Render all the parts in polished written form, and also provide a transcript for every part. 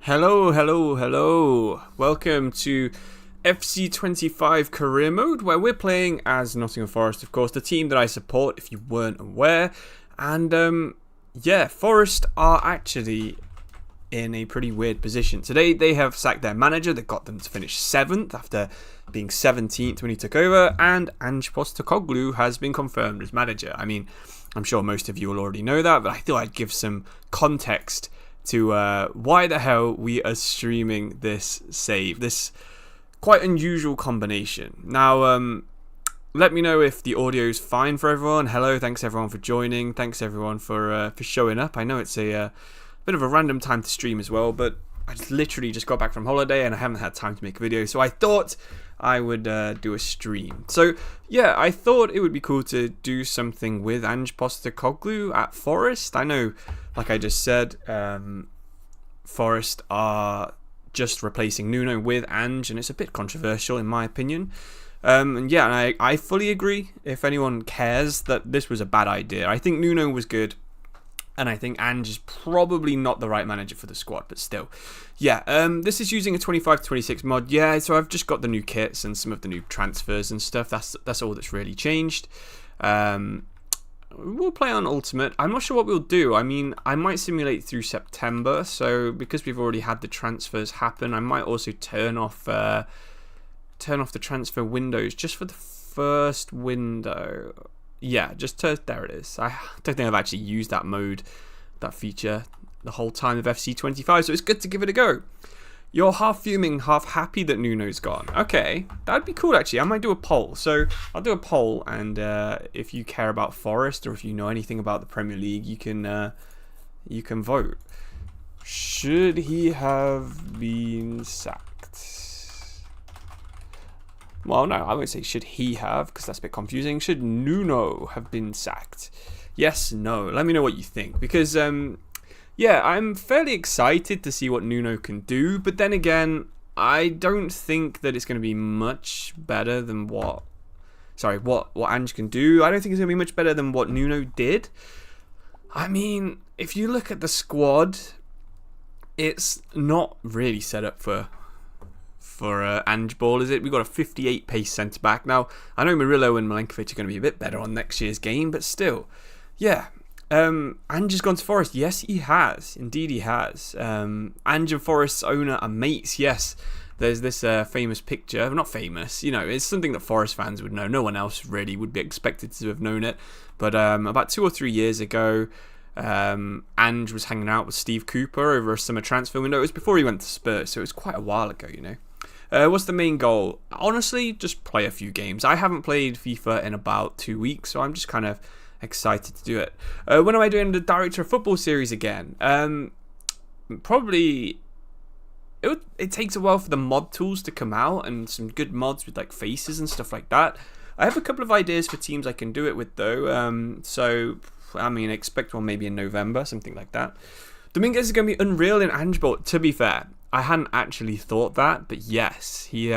Hello, hello, hello. Welcome to FC25 career mode, where we're playing as Nottingham Forest, of course, the team that I support, if you weren't aware. And, yeah, Forest are actually in a pretty weird position. Today, they have sacked their manager that got them to finish 7th after being 17th when he took over, and Ange has been confirmed as manager. I mean, I'm sure most of you will already know that, but I thought I'd give some context to why the hell we are streaming this save, this quite unusual combination. Now, let me know if the audio is fine for everyone. Hello, thanks everyone for joining. Thanks everyone for showing up. I know it's a bit of a random time to stream as well, but I literally just got back from holiday and I haven't had time to make a video, so I thought I would do a stream. So yeah, I thought it would be cool to do something with Ange at Forest. I know, like I just said, Forest are just replacing Nuno with Ange, and it's a bit controversial in my opinion. And yeah, I fully agree. If anyone cares that this was a bad idea, I think Nuno was good. And I think Ange is probably not the right manager for the squad, but still. Yeah, this is using a 25-26 mod. Yeah, so I've just got the new kits and some of the new transfers and stuff. That's all that's really changed. We'll play on Ultimate. I'm not sure what we'll do. I mean, I might simulate through September. So because we've already had the transfers happen, I might also turn off the transfer windows just for the first window. Yeah, there it is. I don't think I've actually used that mode, that feature, the whole time of FC25, so it's good to give it a go. You're half fuming, half happy that Nuno's gone. Okay, that'd be cool actually. I might do a poll. So I'll do a poll, and if you care about Forest or if you know anything about the Premier League, you can vote. Should he have been sacked? Well, no, I won't say should he have, because that's a bit confusing. Should Nuno have been sacked? Yes, no. Let me know what you think. Because, yeah, I'm fairly excited to see what Nuno can do. But then again, I don't think that it's going to be much better than what Ange can do. I don't think it's going to be much better than what Nuno did. I mean, if you look at the squad, it's not really set up for Angeball, is it? We've got a 58 pace centre back. Now, I know Murillo and Milenkovic are going to be a bit better on next year's game, but still, yeah. Ange has gone to Forest. Yes, he has. Indeed, he has. Ange and Forest's owner are mates. Yes, there's this famous picture. Not famous, you know, it's something that Forest fans would know. No one else really would be expected to have known it. But about 2 or 3 years ago, Ange was hanging out with Steve Cooper over a summer transfer window. It was before he went to Spurs, so it was quite a while ago, you know. What's the main goal? Honestly, just play a few games. I haven't played FIFA in about 2 weeks, so I'm just kind of excited to do it. When am I doing the Director of Football series again? Probably. It takes a while for the mod tools to come out, and some good mods with like faces and stuff like that. I have a couple of ideas for teams I can do it with though. So I mean, expect one maybe in November, something like that. Dominguez is going to be unreal in Angeball. To be fair, I hadn't actually thought that, but yes, he.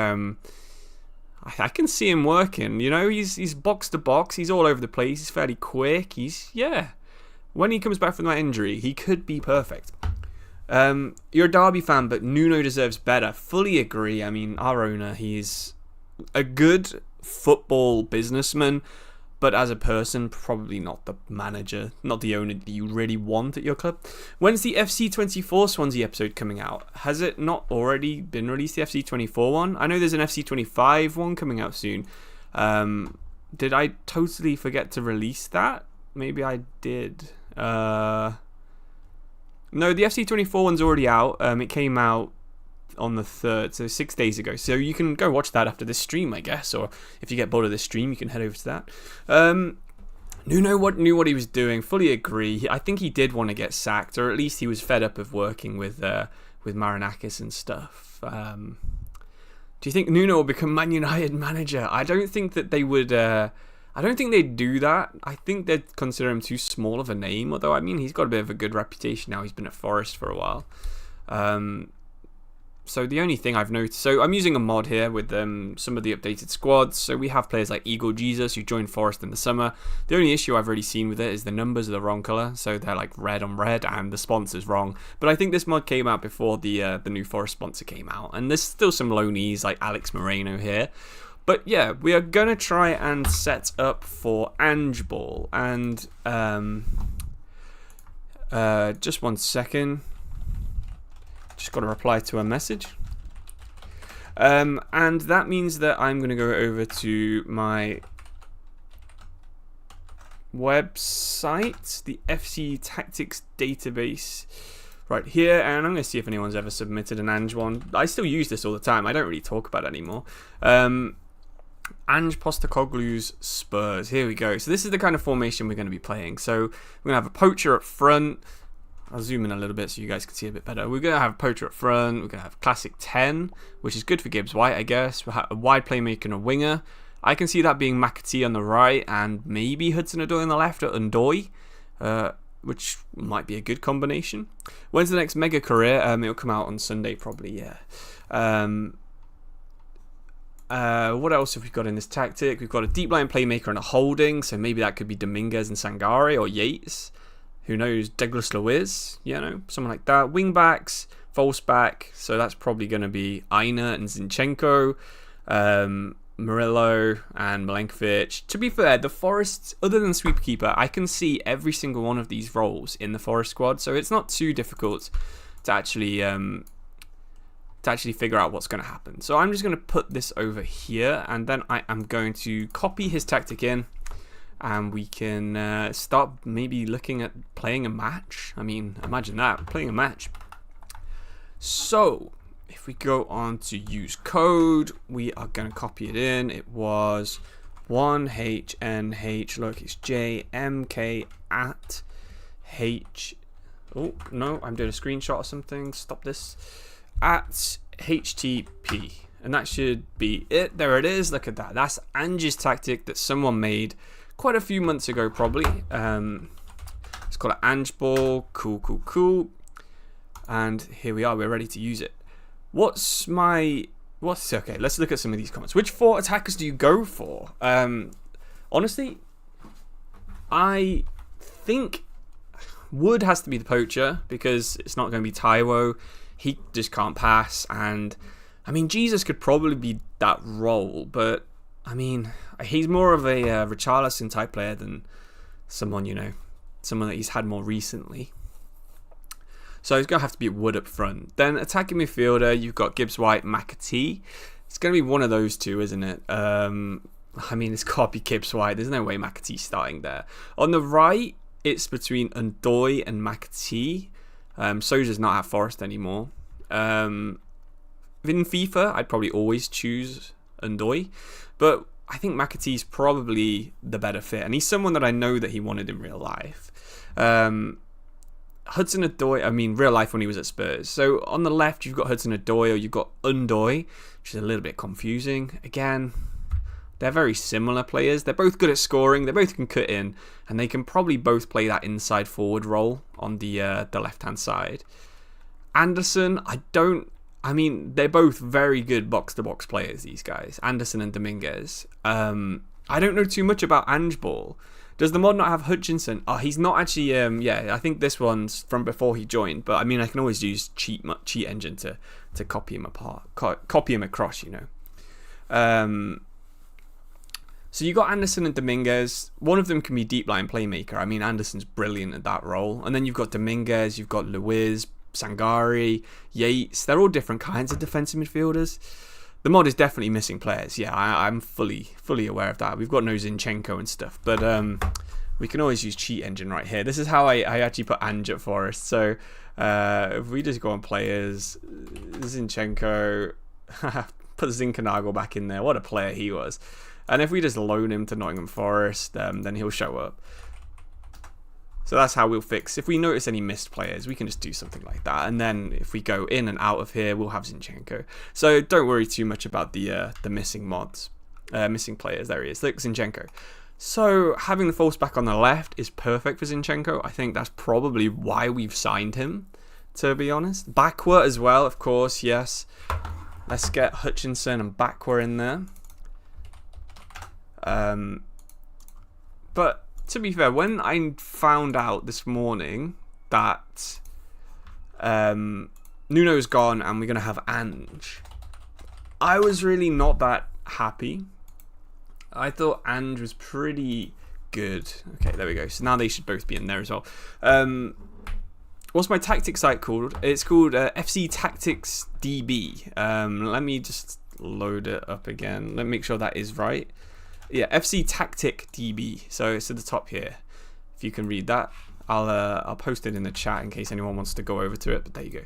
I can see him working. You know, he's box to box. He's all over the place. He's fairly quick. When he comes back from that injury, he could be perfect. You're a Derby fan, but Nuno deserves better. Fully agree. I mean, our owner, he's a good football businessman, but as a person, probably not the manager, not the owner that you really want at your club. When's the FC24 Swansea episode coming out? Has it not already been released, the FC24 one? I know there's an FC25 one coming out soon. Did I totally forget to release that? Maybe I did. No, the FC24 one's already out. It came out on the 3rd, so 6 days ago. So you can go watch that after this stream, I guess, or if you get bored of this stream, you can head over to that. Nuno knew what he was doing. Fully agree. I think he did want to get sacked, or at least he was fed up of working with Marinakis and stuff. Do you think Nuno will become Man United manager? I don't think that they would. I don't think they'd do that. I think they'd consider him too small of a name. Although I mean, he's got a bit of a good reputation now. He's been at Forest for a while. So the only thing I've noticed, so I'm using a mod here with some of the updated squads. So we have players like Eagle Jesus who joined Forest in the summer. The only issue I've really seen with it is the numbers are the wrong colour, so they're like red on red, and the sponsor's wrong. But I think this mod came out before the new Forest sponsor came out, and there's still some loanees like Alex Moreno here. But yeah, we are gonna try and set up for Angeball, and just 1 second. Just got to reply to a message. And that means that I'm going to go over to my website, the FC Tactics database right here, and I'm going to see if anyone's ever submitted an Ange one. I still use this all the time. I don't really talk about it anymore. Ange Postecoglou's Spurs. Here we go. So this is the kind of formation we're going to be playing. So we're going to have a poacher up front. I'll zoom in a little bit so you guys can see a bit better. We're going to have a poacher up front. We're going to have classic 10, which is good for Gibbs White, I guess. We'll have a wide playmaker and a winger. I can see that being McAtee on the right and maybe Hudson-Odoi on the left, or Ndoi, which might be a good combination. When's the next mega career? It'll come out on Sunday probably, yeah. What else have we got in this tactic? We've got a deep line playmaker and a holding, so maybe that could be Dominguez and Sangare or Yates. Who knows? Douglas Luiz, someone like that. Wing backs, false back, so that's probably going to be Aina and Zinchenko, Murillo and Milenkovic. To be fair, the Forest, other than sweepkeeper, I can see every single one of these roles in the Forest squad, so it's not too difficult to actually figure out what's going to happen. So I'm just going to put this over here, and then I am going to copy his tactic in. And we can start maybe looking at playing a match. I mean, imagine that, playing a match. So, if we go on to use code, we are going to copy it in. It was 1HNH, lowercase JMK at H. Oh, no, I'm doing a screenshot or something. Stop this. At HTP. And that should be it. There it is. Look at that. That's Ange's tactic that someone made quite a few months ago, probably. It's called an Angeball. Cool. And here we are. We're ready to use it. Okay, let's look at some of these comments. Which 4 attackers do you go for? Honestly, I think Wood has to be the poacher because it's not going to be Taiwo. He just can't pass. And, I mean, Jesus could probably be that role, but I mean, he's more of a Richarlison type player than someone that he's had more recently. So he's going to have to be Wood up front. Then attacking midfielder, you've got Gibbs White, McAtee. It's going to be one of those two, isn't it? I mean, it's got to be Gibbs White. There's no way McAtee's starting there. On the right, it's between Ndoi and McAtee. Soja's not at Forest anymore. In FIFA, I'd probably always choose Ndoi. But I think McAtee's probably the better fit. And he's someone that I know that he wanted in real life. Hudson-Odoi, I mean, real life when he was at Spurs. So on the left, you've got Hudson-Odoi, or you've got Ndoi, which is a little bit confusing. Again, they're very similar players. They're both good at scoring. They both can cut in. And they can probably both play that inside forward role on the left-hand side. Anderson, I mean, they're both very good box-to-box players, these guys. Anderson and Dominguez. I don't know too much about Angeball. Does the mod not have Hutchinson? Oh, he's not actually... yeah, I think this one's from before he joined. But, I mean, I can always use Cheat Engine to copy him apart. Copy him across, So you got Anderson and Dominguez. One of them can be deep line playmaker. I mean, Anderson's brilliant at that role. And then you've got Dominguez, you've got Luiz, Sangare, Yates. They're all different kinds of defensive midfielders. The mod is definitely missing players. Yeah, I'm fully aware of that. We've got no Zinchenko and stuff, but we can always use Cheat Engine right here. This is how I actually put Ange at Forest. So if we just go on players, Zinchenko, put Zinchenko back in there. What a player he was. And if we just loan him to Nottingham Forest, then he'll show up. So that's how we'll fix. If we notice any missed players, we can just do something like that. And then if we go in and out of here, we'll have Zinchenko. So don't worry too much about the missing mods, missing players. There he is. Look, Zinchenko. So having the false back on the left is perfect for Zinchenko. I think that's probably why we've signed him to be honest. Bakwa as well, of course, yes. Let's get Hutchinson and Bakwa in there. But to be fair, when I found out this morning that Nuno's gone and we're going to have Ange, I was really not that happy. I thought Ange was pretty good. Okay, there we go. So now they should both be in there as well. What's my tactics site called? It's called FC Tactics DB. Let me just load it up again. Let me make sure that is right. Yeah, FC Tactic DB. So it's at the top here. If you can read that, I'll post it in the chat in case anyone wants to go over to it. But there you go.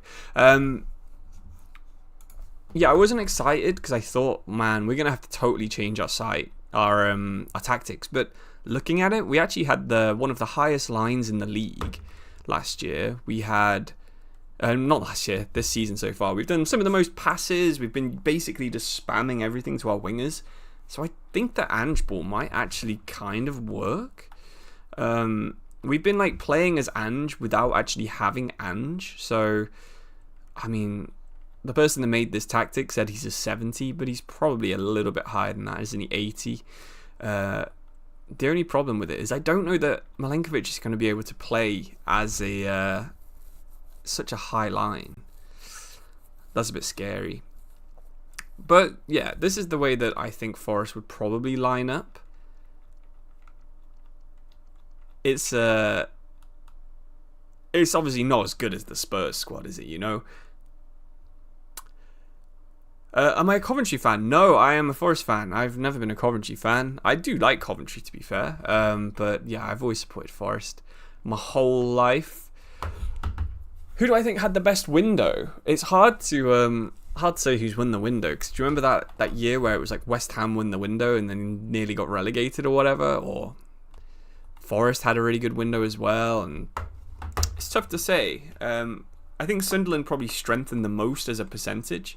Yeah, I wasn't excited because I thought, man, we're gonna have to totally change our site, our tactics. But looking at it, we actually had one of the highest lines in the league last year. We had, not last year, this season so far. We've done some of the most passes. We've been basically just spamming everything to our wingers. So I think that Angeball might actually kind of work. We've been like playing as Ange without actually having Ange. So, I mean, the person that made this tactic said he's a 70, but he's probably a little bit higher than that, isn't he? 80. The only problem with it is I don't know that Milenkovic is going to be able to play as such a high line. That's a bit scary. But yeah, this is the way that I think Forest would probably line up. It's obviously not as good as the Spurs squad, is it? You know. Am I a Coventry fan? No, I am a Forest fan. I've never been a Coventry fan. I do like Coventry, to be fair. But yeah, I've always supported Forest my whole life. Who do I think had the best window? It's hard to say who's won the window. Because do you remember that year where it was like West Ham won the window and then nearly got relegated or whatever? Or Forest had a really good window as well. And it's tough to say. I think Sunderland probably strengthened the most as a percentage.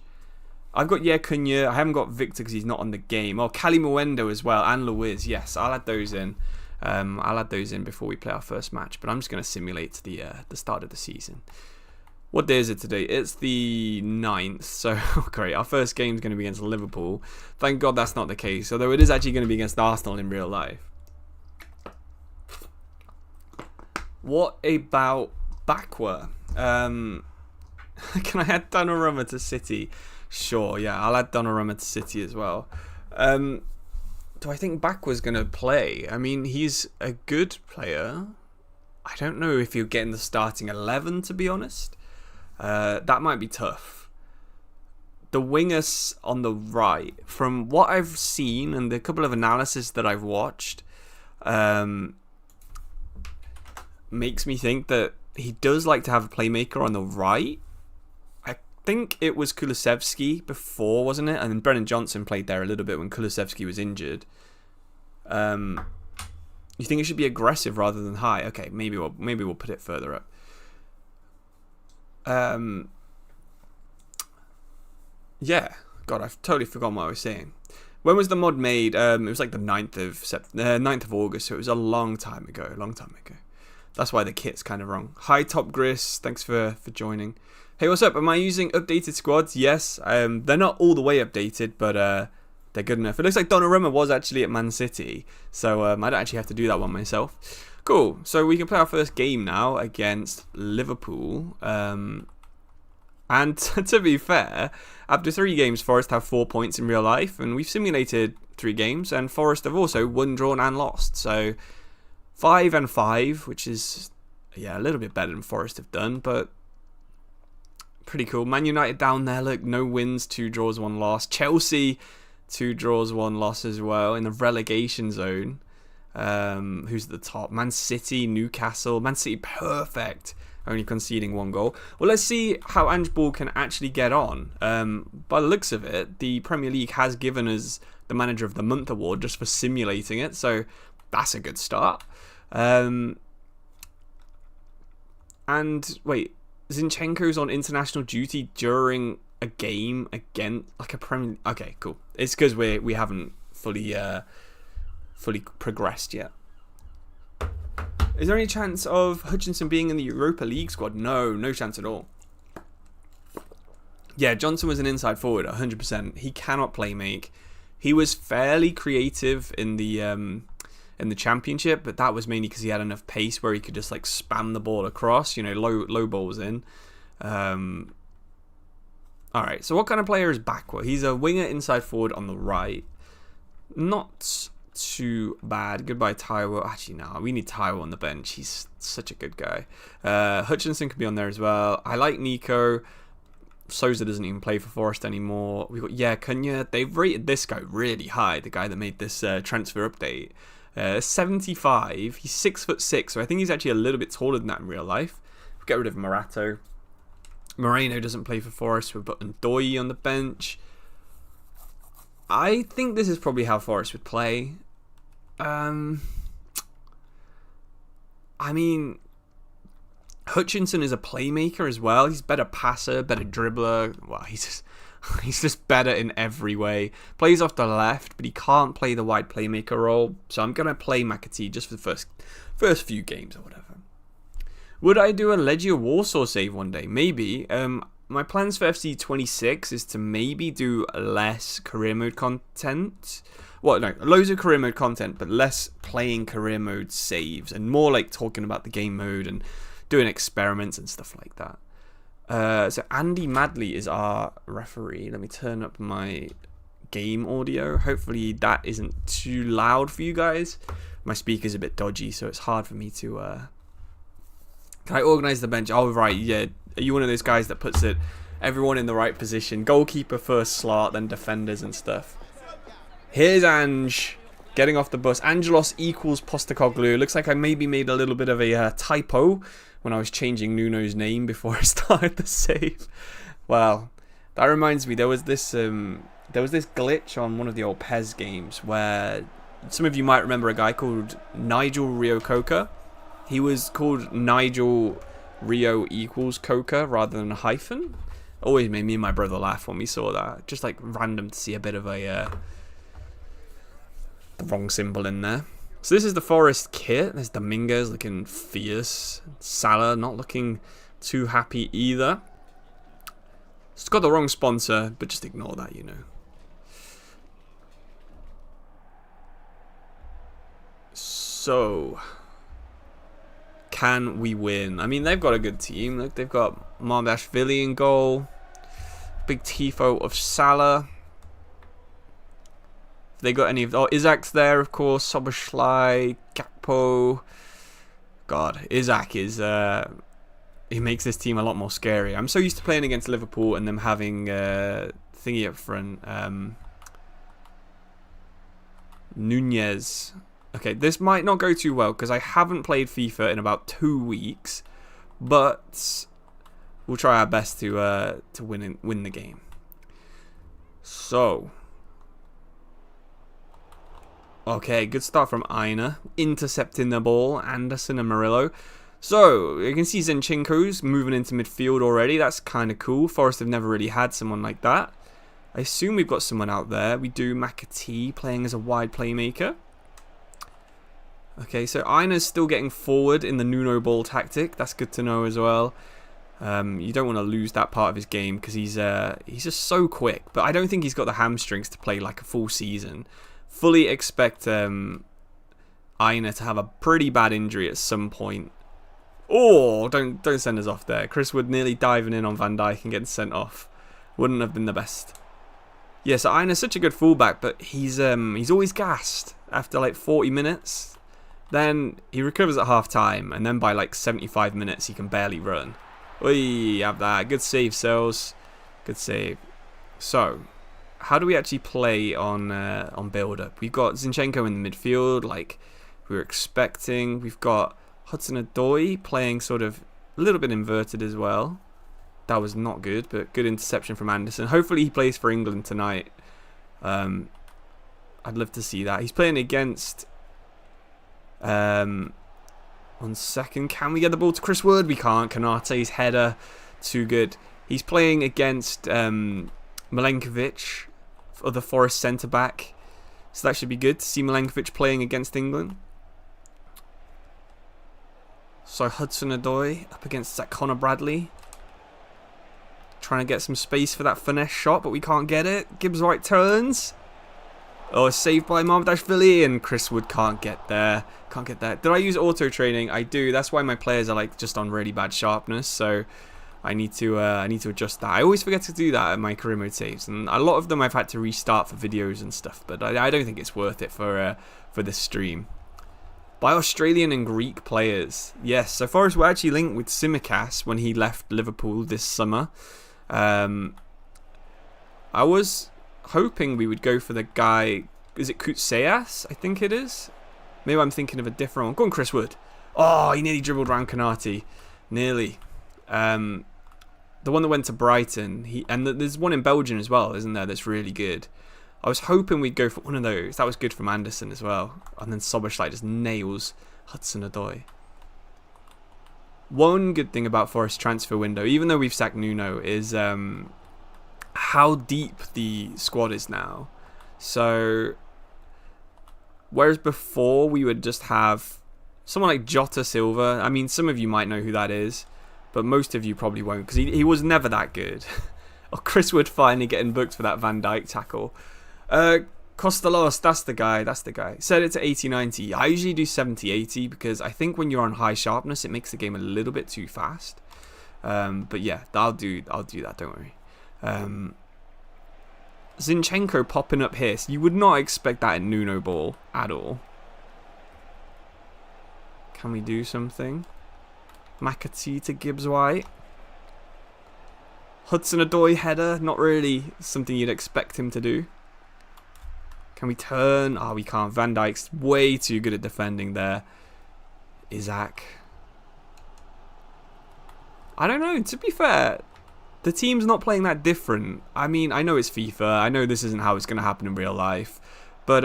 I've got Cunha. I haven't got Victor because he's not on the game. Oh, Cali Muendo as well, and Luiz. Yes, I'll add those in. I'll add those in before we play our first match. But I'm just going to simulate the start of the season. What day is it today? It's the 9th. So, great. Our first game is going to be against Liverpool. Thank God that's not the case. Although it is actually going to be against Arsenal in real life. What about Bakwa? Can I add Donnarumma to City? Sure, yeah, I'll add Donnarumma to City as well. Do I think Bakwa's going to play? I mean, he's a good player. I don't know if he'll get in the starting 11, to be honest. That might be tough. The wingers on the right, from what I've seen and the couple of analysis that I've watched, makes me think that he does like to have a playmaker on the right. I think it was Kulusevski before, wasn't it? And then Brennan Johnson played there a little bit when Kulusevski was injured. You think it should be aggressive rather than high? Okay, maybe we'll put it further up. Yeah, God, I've totally forgotten what I was saying. When was the mod made? It was like the 9th of August, so it was a long time ago. That's why the kit's kind of wrong. Hi, Top Gris. Thanks for joining. Hey, what's up? Am I using updated squads? Yes. They're not all the way updated, but they're good enough. It looks like Donnarumma was actually at Man City, so I don't actually have to do that one myself. Cool. So we can play our first game now against Liverpool. And to be fair, after 3 games, Forest have 4 points in real life, and we've simulated 3 games, and Forest have also won, drawn, and lost. So 5-5, which is a little bit better than Forest have done, but pretty cool. Man United down there, look, no wins, 2 draws, 1 loss. Chelsea, 2 draws, 1 loss as well in the relegation zone. Who's at the top? Man City, Newcastle. Man City, perfect. Only conceding 1 goal. Well, let's see how Angeball can actually get on. By the looks of it, the Premier League has given us the Manager of the Month award just for simulating it, so that's a good start. And wait, Zinchenko's on international duty during a game again, like a Premier. Okay, cool. It's because we haven't fully progressed yet. Is there any chance of Hutchinson being in the Europa League squad? No chance at all. Yeah, Johnson was an inside forward, 100%. He cannot play make. He was fairly creative in the championship, but that was mainly because he had enough pace where he could just like spam the ball across, you know, low balls in. All right, so what kind of player is Backward? He's a winger inside forward on the right. Not too bad. Goodbye, Taiwo. Actually, no, we need Taiwo on the bench. He's such a good guy. Hutchinson could be on there as well. I like Nico. Sousa doesn't even play for Forest anymore. We've got Cunha. They've rated this guy really high, the guy that made this transfer update. 75. He's 6'6", so I think he's actually a little bit taller than that in real life. Get rid of Morato. Moreno doesn't play for Forest. We've got Ndoye on the bench. I think this is probably how Forest would play. I mean, Hutchinson is a playmaker as well. He's better passer, better dribbler. Well, he's just better in every way. Plays off the left, but he can't play the wide playmaker role. So I'm gonna play McAtee just for the first few games or whatever. Would I do a Legia Warsaw save one day? Maybe. My plans for FC26 is to maybe do less career mode content. Well, no, loads of career mode content, but less playing career mode saves and more like talking about the game mode and doing experiments and stuff like that. So Andy Madley is our referee. Let me turn up my game audio. Hopefully that isn't too loud for you guys. My speaker's a bit dodgy, so it's hard for me to... Can I organise the bench? Oh, right, yeah. Are you one of those guys that puts everyone in the right position? Goalkeeper first slot, then defenders and stuff. Here's Ange getting off the bus. Angelos equals Postecoglou. Looks like I maybe made a little bit of a typo when I was changing Nuno's name before I started the save. Well, that reminds me, there was this glitch on one of the old PES games where some of you might remember a guy called Nigel Rio Coca. He was called Nigel Rio equals Coca rather than a hyphen. Always made me and my brother laugh when we saw that. Just like random to see a bit of the wrong symbol in there. So this is the Forest kit. There's Dominguez looking fierce. Salah not looking too happy either. It's got the wrong sponsor, but just ignore that, you know. So... can we win? I mean, they've got a good team. Look, they've got Mardashvili in goal. Big tifo of Salah. They got any of... Oh, Isak's there, of course. Soboslai, Gakpo. God, Isak is... he makes this team a lot more scary. I'm so used to playing against Liverpool and them having thingy up front. Nunez. Okay, this might not go too well because I haven't played FIFA in about 2 weeks, but we'll try our best to win the game. So, okay, good start from Aina, intercepting the ball, Anderson and Murillo. So you can see Zinchenko's moving into midfield already. That's kind of cool. Forest have never really had someone like that. I assume we've got someone out there. We do McAtee playing as a wide playmaker. Okay, so Aina's still getting forward in the Nuno ball tactic. That's good to know as well. You don't want to lose that part of his game because he's just so quick. But I don't think he's got the hamstrings to play like a full season. Fully expect Aina to have a pretty bad injury at some point. Oh, don't send us off there. Chris Wood nearly diving in on Van Dijk and getting sent off. Wouldn't have been the best. Yeah, so Aina's such a good fullback, but he's always gassed after like 40 minutes. Then he recovers at half time, and then by like 75 minutes he can barely run. We have that. Good save, Sells. Good save. So, how do we actually play on build-up? We've got Zinchenko in the midfield, like we were expecting. We've got Hudson-Odoi playing sort of a little bit inverted as well. That was not good, but good interception from Anderson. Hopefully he plays for England tonight. I'd love to see that. He's playing against... 1 second. Can we get the ball to Chris Wood? We can't. Konate's header. Too good. He's playing against Milenkovic, other Forest centre-back. So that should be good to see Milenkovic playing against England. So Hudson-Odoi up against Zach Connor Bradley. Trying to get some space for that finesse shot, but we can't get it. Gibbs White turns. Oh, saved by Mamdashvili, and Chris Wood can't get there. Can't get there. Did I use auto training? I do. That's why my players are like just on really bad sharpness. So I need to adjust that. I always forget to do that at my career mode saves, and a lot of them I've had to restart for videos and stuff. But I don't think it's worth it for this stream. By Australian and Greek players, yes. So Forest were actually linked with Tsimikas when he left Liverpool this summer. I was hoping we would go for the guy, is it Koutseyas? I think it is. Maybe I'm thinking of a different one. Go on, Chris Wood. Oh, he nearly dribbled around Konate. Nearly. The one that went to Brighton. And there's one in Belgium as well, isn't there, that's really good. I was hoping we'd go for one of those. That was good from Anderson as well. And then Soboslai just nails Hudson-Odoi. One good thing about Forest transfer window, even though we've sacked Nuno, is how deep the squad is now. So, whereas before we would just have someone like Jota Silva. I mean, some of you might know who that is, but most of you probably won't, because he was never that good. Oh, Chris Wood finally getting booked for that Van Dijk tackle. Costellos, that's the guy. Set it to 80-90. I usually do 70-80 because I think when you're on high sharpness, it makes the game a little bit too fast. But yeah, I'll do that. Don't worry. Zinchenko popping up here. So you would not expect that in Nuno ball at all. Can we do something? McAtee to Gibbs White. Hudson-Odoi header. Not really something you'd expect him to do. Can we turn? Oh, we can't. Van Dijk's way too good at defending there. Isaac. I don't know. To be fair, the team's not playing that different. I mean, I know it's FIFA. I know this isn't how it's going to happen in real life. But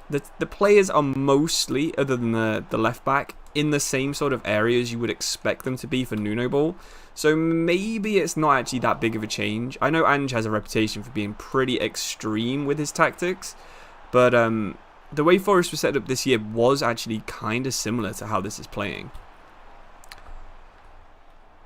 the players are mostly, other than the left back, in the same sort of areas you would expect them to be for Nuno ball. So maybe it's not actually that big of a change. I know Ange has a reputation for being pretty extreme with his tactics, but the way Forest was set up this year was actually kind of similar to how this is playing.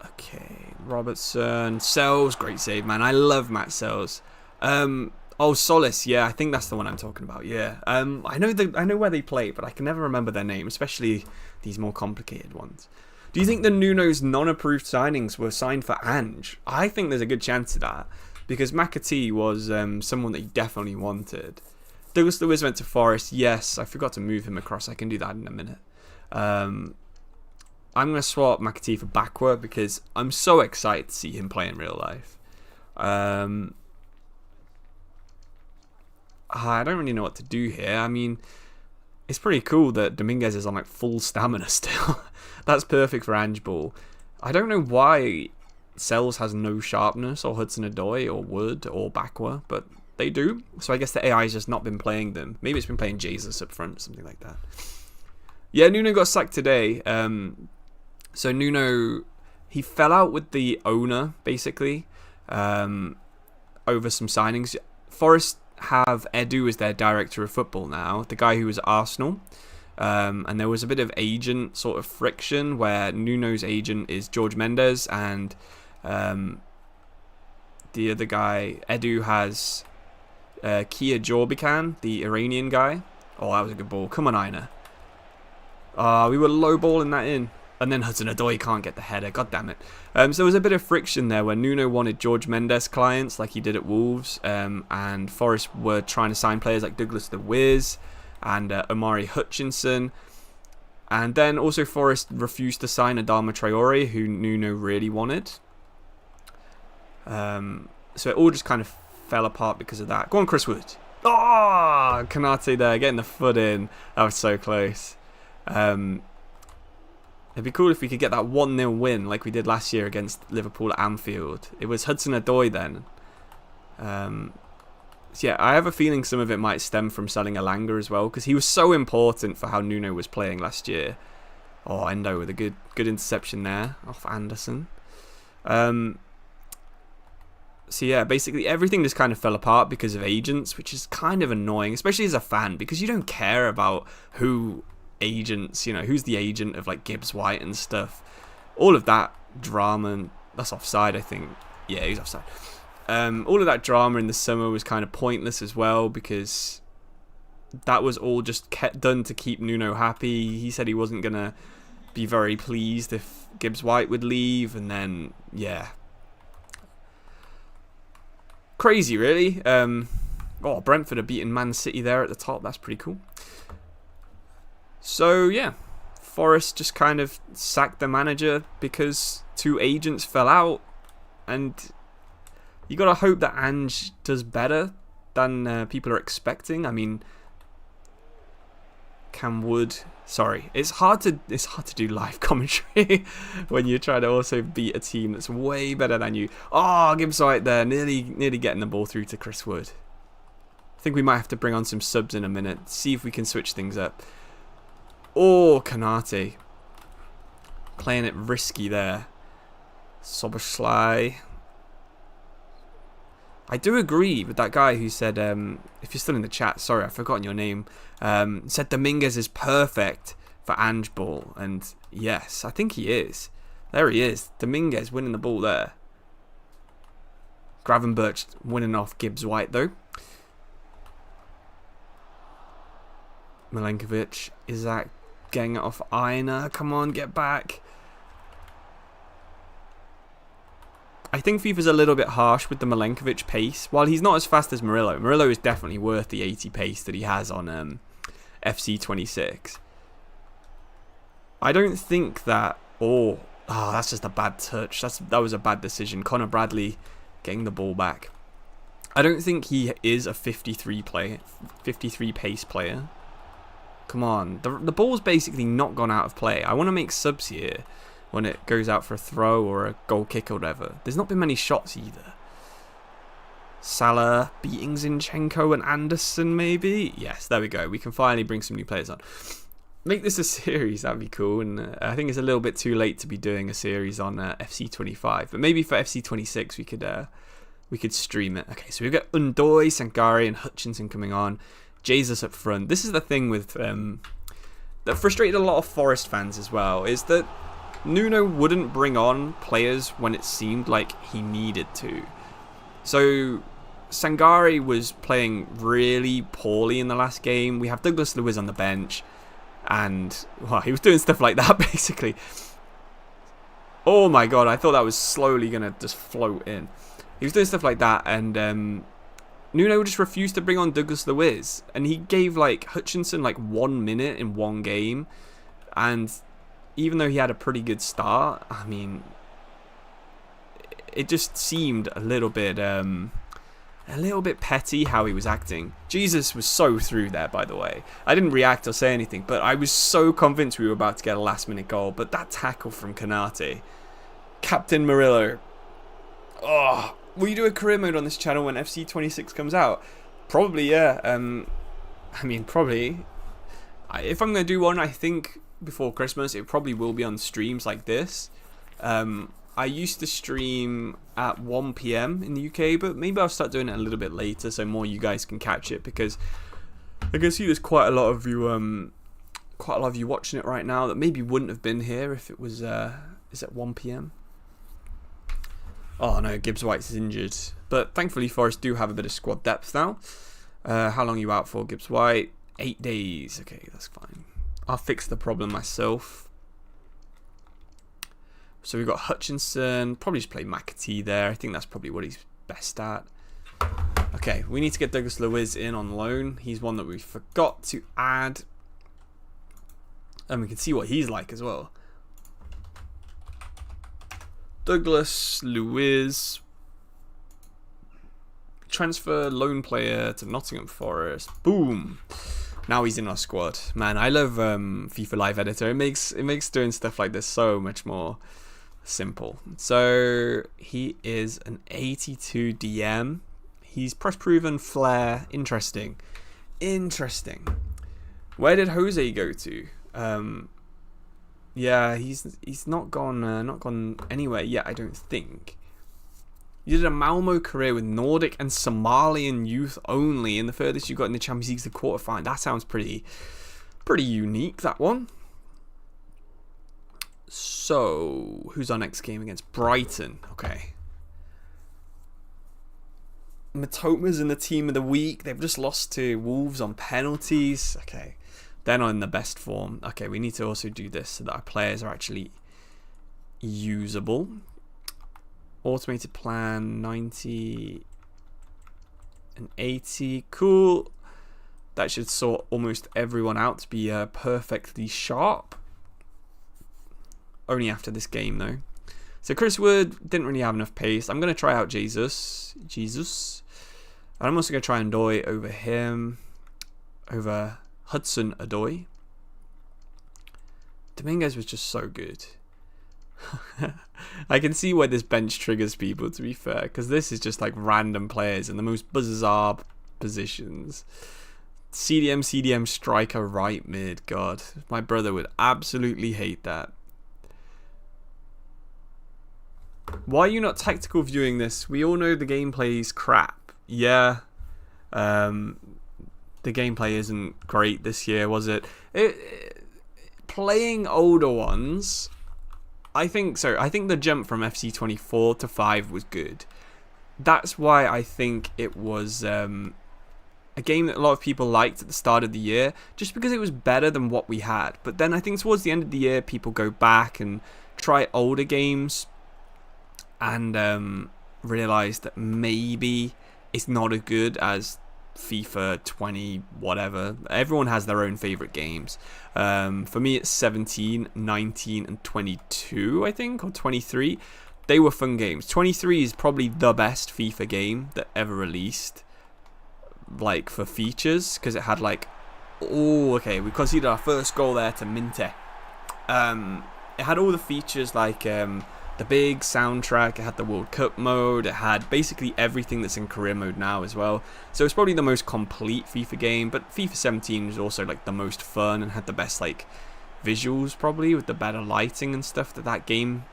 Okay, Robertson, Sells, great save, man. I love Matt Sells. Oh, Solis, yeah, I think that's the one I'm talking about. Yeah, I know where they play, but I can never remember their name, especially these more complicated ones. Do you think the Nuno's non-approved signings were signed for Ange? I think there's a good chance of that, because McAtee was someone that he definitely wanted. Douglas Luiz went to Forest. Yes, I forgot to move him across. I can do that in a minute. I'm going to swap McAtee for Bakwa because I'm so excited to see him play in real life. I don't really know what to do here. I mean, it's pretty cool that Dominguez is on like full stamina still. That's perfect for Angeball. I don't know why Sells has no sharpness, or Hudson-Odoi, or Wood, or Bakwa, but they do. So I guess the AI has just not been playing them. Maybe it's been playing Jesus up front, something like that. Yeah, Nuno got sacked today. So Nuno, he fell out with the owner, basically, over some signings. Forest have Edu as their director of football now, the guy who was at Arsenal. And there was a bit of agent sort of friction where Nuno's agent is George Mendes, and the other guy, Edu, has Kia Jorbican, the Iranian guy. Oh, that was a good ball. Come on, Aina. We were low balling that in. And then Hudson-Odoi can't get the header. God damn it. So there was a bit of friction there where Nuno wanted George Mendes clients like he did at Wolves. And Forest were trying to sign players like Douglas the Wiz and Omari Hutchinson. And then also Forest refused to sign Adama Traore, who Nuno really wanted. So it all just kind of fell apart because of that. Go on, Chris Wood. Oh, Konate there, getting the foot in. That was so close. It'd be cool if we could get that 1-0 win like we did last year against Liverpool at Anfield. It was Hudson-Odoi then. So yeah, I have a feeling some of it might stem from selling Elanga as well, because he was so important for how Nuno was playing last year. Oh, Endo with a good interception there off Anderson. So yeah, basically everything just kind of fell apart because of agents, which is kind of annoying, especially as a fan, because you don't care about who agents, who's the agent of like Gibbs White and stuff. All of that drama, and That's offside, I think. Yeah, he's offside. All of that drama in the summer was kind of pointless as well, because that was all just kept done to keep Nuno happy. He said he wasn't going to be very pleased if Gibbs White would leave, and then, yeah. Crazy, really. Brentford are beating Man City there at the top. That's pretty cool. So, yeah. Forest just kind of sacked the manager because 2 agents fell out, and you got to hope that Ange does better than people are expecting. I mean, Cam Wood. Sorry, it's hard to do live commentary when you're trying to also beat a team that's way better than you. Oh, Gibbs White there, nearly getting the ball through to Chris Wood. I think we might have to bring on some subs in a minute, see if we can switch things up. Oh, Kanate. Playing it risky there. Soberschlei. I do agree with that guy who said, if you're still in the chat, sorry, I've forgotten your name, said Dominguez is perfect for Angeball. And yes, I think he is. There he is. Dominguez winning the ball there. Gravenberch winning off Gibbs White, though. Milenkovic. Isaac getting it off Aina. Come on, get back. I think FIFA's a little bit harsh with the Milenkovic pace. While he's not as fast as Murillo, Murillo is definitely worth the 80 pace that he has on FC26. I don't think that... Oh, that's just a bad touch. That was a bad decision. Connor Bradley getting the ball back. I don't think he is a 53 pace player. Come on. The ball's basically not gone out of play. I want to make subs here when it goes out for a throw or a goal kick or whatever. There's not been many shots either. Salah beating Zinchenko and Anderson, maybe? Yes, there we go. We can finally bring some new players on. Make this a series, that'd be cool. And I think it's a little bit too late to be doing a series on FC25. But maybe for FC26 we could stream it. Okay, so we've got Undoy, Sankari and Hutchinson coming on. Jesus up front. This is the thing with... that frustrated a lot of Forest fans as well, is that Nuno wouldn't bring on players when it seemed like he needed to. So Sangare was playing really poorly in the last game. We have Douglas Luiz on the bench, and he was doing stuff like that basically. Oh my god, I thought that was slowly going to just float in. He was doing stuff like that, and Nuno just refused to bring on Douglas Luiz, and he gave like Hutchinson like 1 minute in one game, and even though he had a pretty good start, I mean, it just seemed a little bit petty how he was acting. Jesus was so through there, by the way. I didn't react or say anything, but I was so convinced we were about to get a last-minute goal. But that tackle from Kanate, Captain Murillo. Oh, will you do a career mode on this channel when FC26 comes out? Probably, yeah. I mean, probably. If I'm going to do one, I think before Christmas, it probably will be on streams like this. I used to stream at 1 PM in the UK, but maybe I'll start doing it a little bit later so more you guys can catch it, because I can see there's quite a lot of you watching it right now that maybe wouldn't have been here if it was is it 1 PM? Oh no, Gibbs White's injured, but thankfully Forest do have a bit of squad depth now. How long are you out for, Gibbs White? 8 days. Okay, that's fine. I'll fix the problem myself. So we've got Hutchinson. Probably just play McAtee there. I think that's probably what he's best at. Okay, we need to get Douglas Luiz in on loan. He's one that we forgot to add. And we can see what he's like as well. Douglas Luiz. Transfer loan player to Nottingham Forest. Boom. Now he's in our squad. Man, I love FIFA Live Editor. It makes doing stuff like this so much more simple. So he is an 82 DM. He's press proven, flair. Interesting. Where did Jose go to? Yeah, he's not gone anywhere yet, I don't think. You did a Malmo career with Nordic and Somalian youth only, and the furthest you got in the Champions League is the quarterfinal. That sounds pretty unique, that one. So, who's our next game against? Brighton. Okay. Matoma's in the team of the week. They've just lost to Wolves on penalties. Okay. They're not in the best form. Okay, we need to also do this so that our players are actually usable. Automated plan 90 and 80. Cool. That should sort almost everyone out to be perfectly sharp. Only after this game, though. So Chris Wood didn't really have enough pace. I'm going to try out Jesus. And I'm also going to try Ndoye over him. Over Hudson Odoi. Dominguez was just so good. I can see why this bench triggers people, to be fair. Because this is just like random players in the most bizarre positions. CDM striker right mid. God, my brother would absolutely hate that. Why are you not tactical viewing this? We all know the gameplay's crap. Yeah. The gameplay isn't great this year, was it? Playing older ones, I think so. I think the jump from FC24 to 5 was good. That's why I think it was a game that a lot of people liked at the start of the year, just because it was better than what we had. But then I think towards the end of the year, people go back and try older games and realize that maybe it's not as good as FIFA 20 whatever. Everyone has their own favorite games. For me, it's 17, 19 and 22, I think, or 23. They were fun games. 23 is probably the best FIFA game that ever released, like for features, because it had like, oh, okay, we conceded our first goal there to Minte. It had all the features like the big soundtrack, it had the World Cup mode, it had basically everything that's in career mode now as well. So it's probably the most complete FIFA game, but FIFA 17 was also like the most fun and had the best like visuals probably, with the better lighting and stuff that game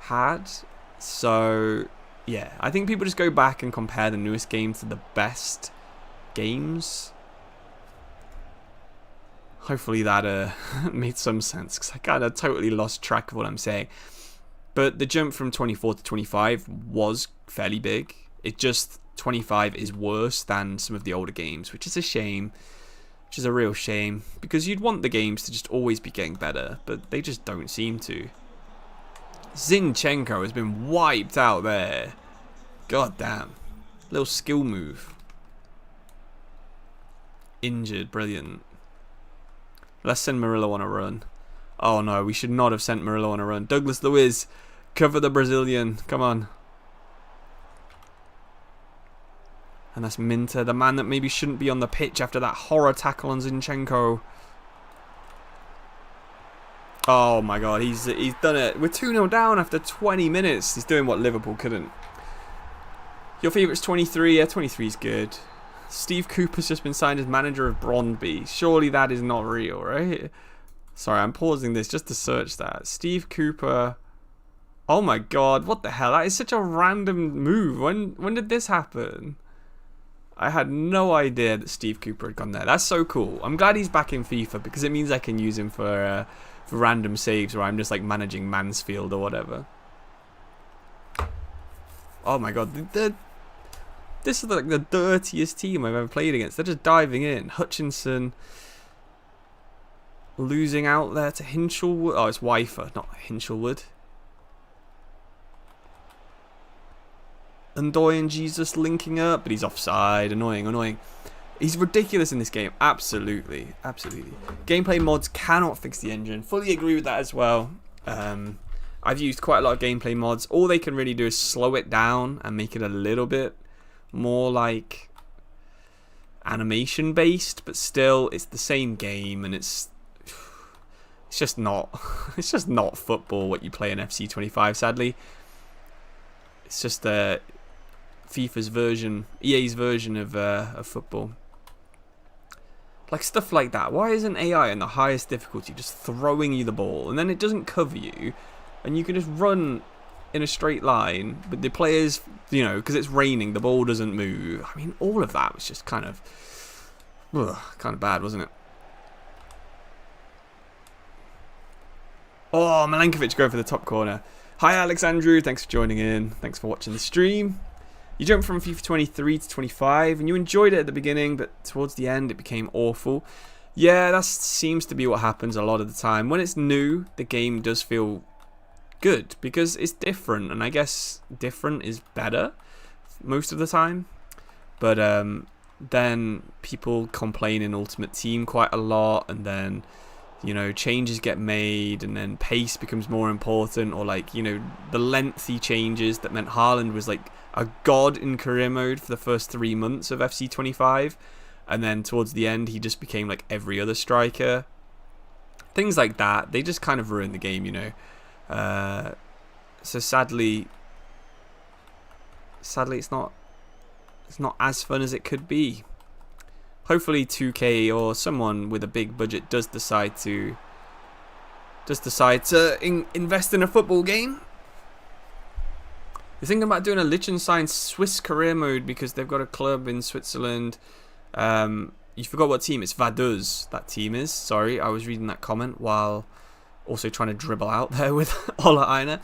had. So yeah, I think people just go back and compare the newest game to the best games. Hopefully that made some sense, because I kind of totally lost track of what I'm saying. But the jump from 24 to 25 was fairly big. It just, 25 is worse than some of the older games, which is a shame. Which is a real shame, because you'd want the games to just always be getting better, but they just don't seem to. Zinchenko has been wiped out there. God damn. Little skill move. Injured, brilliant. Let's send Murillo on a run. Oh no, we should not have sent Murillo on a run. Douglas Luiz, cover the Brazilian. Come on. And that's Minter, the man that maybe shouldn't be on the pitch after that horror tackle on Zinchenko. Oh my god, he's done it. We're 2-0 down after 20 minutes. He's doing what Liverpool couldn't. Your favourite's 23. Yeah, 23 is good. Steve Cooper's just been signed as manager of Brøndby. Surely that is not real, right? Sorry, I'm pausing this just to search that. Steve Cooper. Oh my god, what the hell? That is such a random move. When did this happen? I had no idea that Steve Cooper had gone there. That's so cool. I'm glad he's back in FIFA, because it means I can use him for random saves where I'm just like managing Mansfield or whatever. Oh my god, this is like the dirtiest team I've ever played against. They're just diving in. Hutchinson losing out there to Hinchelwood. Oh, it's Wifer, not Hinchelwood. Ndoye and Jesus linking up, but he's offside. Annoying. He's ridiculous in this game. Absolutely. Gameplay mods cannot fix the engine. Fully agree with that as well. I've used quite a lot of gameplay mods. All they can really do is slow it down and make it a little bit more like animation based, but still it's the same game, and it's just not football what you play in FC25, sadly. It's just FIFA's version, EA's version of football. Like stuff like that. Why isn't AI in the highest difficulty just throwing you the ball and then it doesn't cover you and you can just run in a straight line, but the players, you know, because it's raining, the ball doesn't move. I mean, all of that was just kind of bad, wasn't it? Oh, Milankovic going for the top corner. Hi, Alexandru. Thanks for joining in. Thanks for watching the stream. You jumped from FIFA 23 to 25, and you enjoyed it at the beginning, but towards the end, it became awful. Yeah, that seems to be what happens a lot of the time. When it's new, the game does feel good, because it's different, and I guess different is better most of the time. But then people complain in Ultimate Team quite a lot, and then, you know, changes get made, and then pace becomes more important, or like, you know, the lengthy changes that meant Haaland was like a god in career mode for the first 3 months of FC25, and then towards the end he just became like every other striker. Things like that, they just kind of ruin the game, you know. So sadly it's not as fun as it could be. Hopefully 2K or someone with a big budget does decide to invest in a football game. You're thinking about doing a Liechtenstein Swiss career mode because they've got a club in Switzerland. You forgot what team. It's Vaduz, that team is. Sorry, I was reading that comment while also trying to dribble out there with Ola Einer.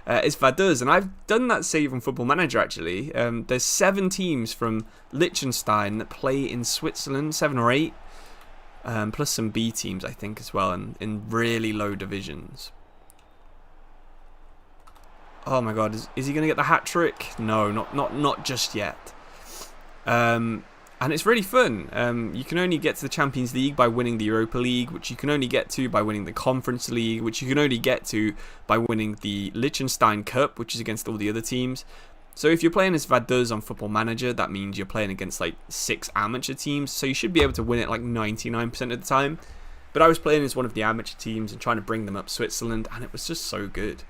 It's Vaduz, and I've done that save on Football Manager actually. There's 7 teams from Liechtenstein that play in Switzerland, 7 or 8, plus some B teams I think as well, and in really low divisions. Oh my god, is he going to get the hat trick? No, not just yet. And it's really fun. You can only get to the Champions League by winning the Europa League, which you can only get to by winning the Conference League, which you can only get to by winning the Liechtenstein Cup, which is against all the other teams. So if you're playing as Vaduz on Football Manager, that means you're playing against like 6 amateur teams, so you should be able to win it like 99% of the time. But I was playing as one of the amateur teams and trying to bring them up Switzerland, and it was just so good.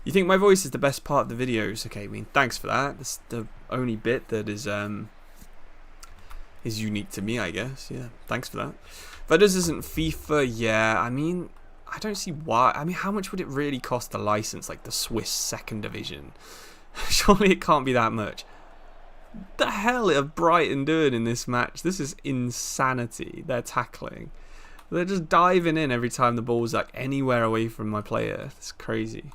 You think my voice is the best part of the videos? Okay, I mean, thanks for that. That's the only bit that is unique to me, I guess. Yeah, thanks for that. Vaduz isn't FIFA. Yeah, I mean, I don't see why. I mean, how much would it really cost to license like the Swiss second division? Surely it can't be that much. The hell are Brighton doing in this match? This is insanity. They're tackling. They're just diving in every time the ball's like anywhere away from my player. It's crazy.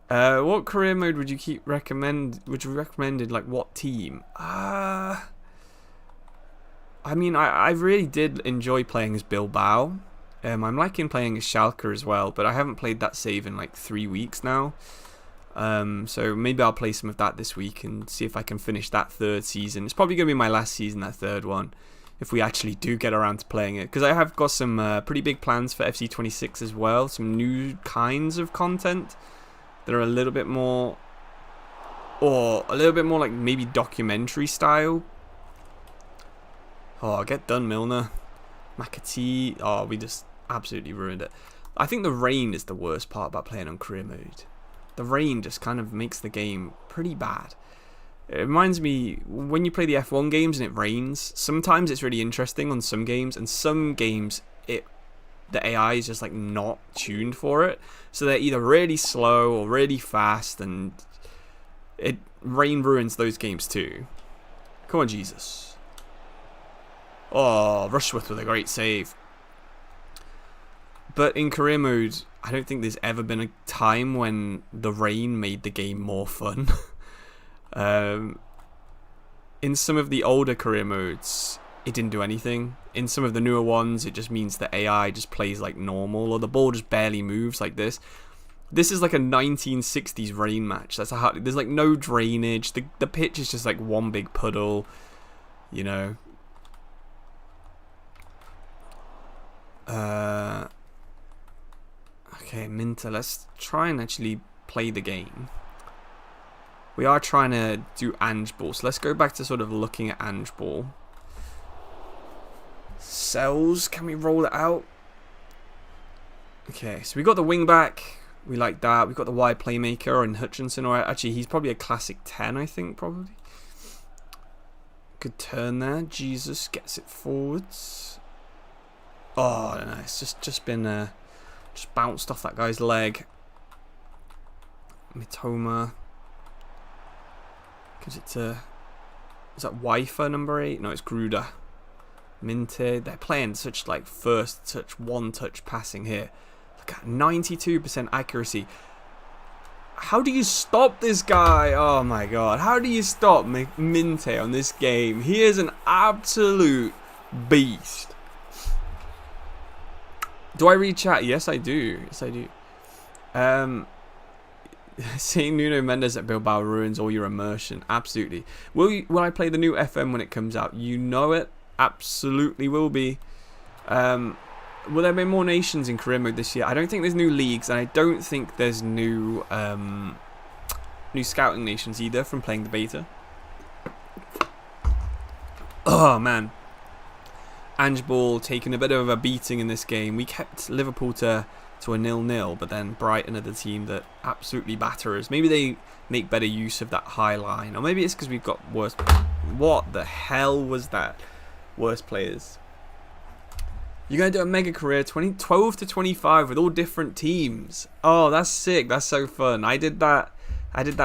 What career mode would you recommended like what team? I mean, I really did enjoy playing as Bilbao. I'm liking playing as Schalke as well, but I haven't played that save in like 3 weeks now. So maybe I'll play some of that this week and see if I can finish that 3rd season. It's probably going to be my last season, that 3rd one, if we actually do get around to playing it. Because I have got some pretty big plans for FC26 as well. Some new kinds of content that are a little bit more, or a little bit more like maybe documentary style. Oh, get done, Milner. McAtee. Oh, we just absolutely ruined it. I think the rain is the worst part about playing on career mode. The rain just kind of makes the game pretty bad. It reminds me when you play the F1 games and it rains. Sometimes it's really interesting on some games, and some games the AI is just like not tuned for it. So they're either really slow or really fast, and rain ruins those games too. Come on, Jesus. Oh, Rushworth with a great save. But in career mode, I don't think there's ever been a time when the rain made the game more fun. In some of the older career modes, it didn't do anything. In some of the newer ones, it just means the AI just plays like normal, or the ball just barely moves like this. This is like a 1960s rain match. That's how there's like no drainage. The pitch is just like one big puddle, you know. Okay, Minter, let's try and actually play the game. We are trying to do Angeball, so let's go back to sort of looking at Angeball. Cells, can we roll it out? Okay, so we got the wing back. We like that. We've got the wide playmaker in Hutchinson, or actually he's probably a classic 10, I think, probably. Good turn there. Jesus gets it forwards. Oh, nice. Just been just bounced off that guy's leg. Mitoma gives it to, is that Wifer number 8? No, it's Gruder. Minte. They're playing such like first touch, one touch passing here. Look at 92% accuracy. How do you stop this guy? Oh my god. How do you stop Minte on this game? He is an absolute beast. Do I read chat? Yes, I do. Yes, I do. Seeing Nuno Mendes at Bilbao ruins all your immersion. Absolutely. Will I play the new FM when it comes out? You know it. Absolutely will be. Will there be more nations in career mode this year? I don't think there's new leagues, and I don't think there's new scouting nations either from playing the beta. Oh man, Angeball taking a bit of a beating in this game. We kept Liverpool to a 0-0, but then Brighton are the team that absolutely batter us. Maybe they make better use of that high line, or maybe it's because we've got worse. What the hell was that? Worse players. You're going to do a mega career 12 to 25 with all different teams. Oh, that's sick. That's so fun. I did that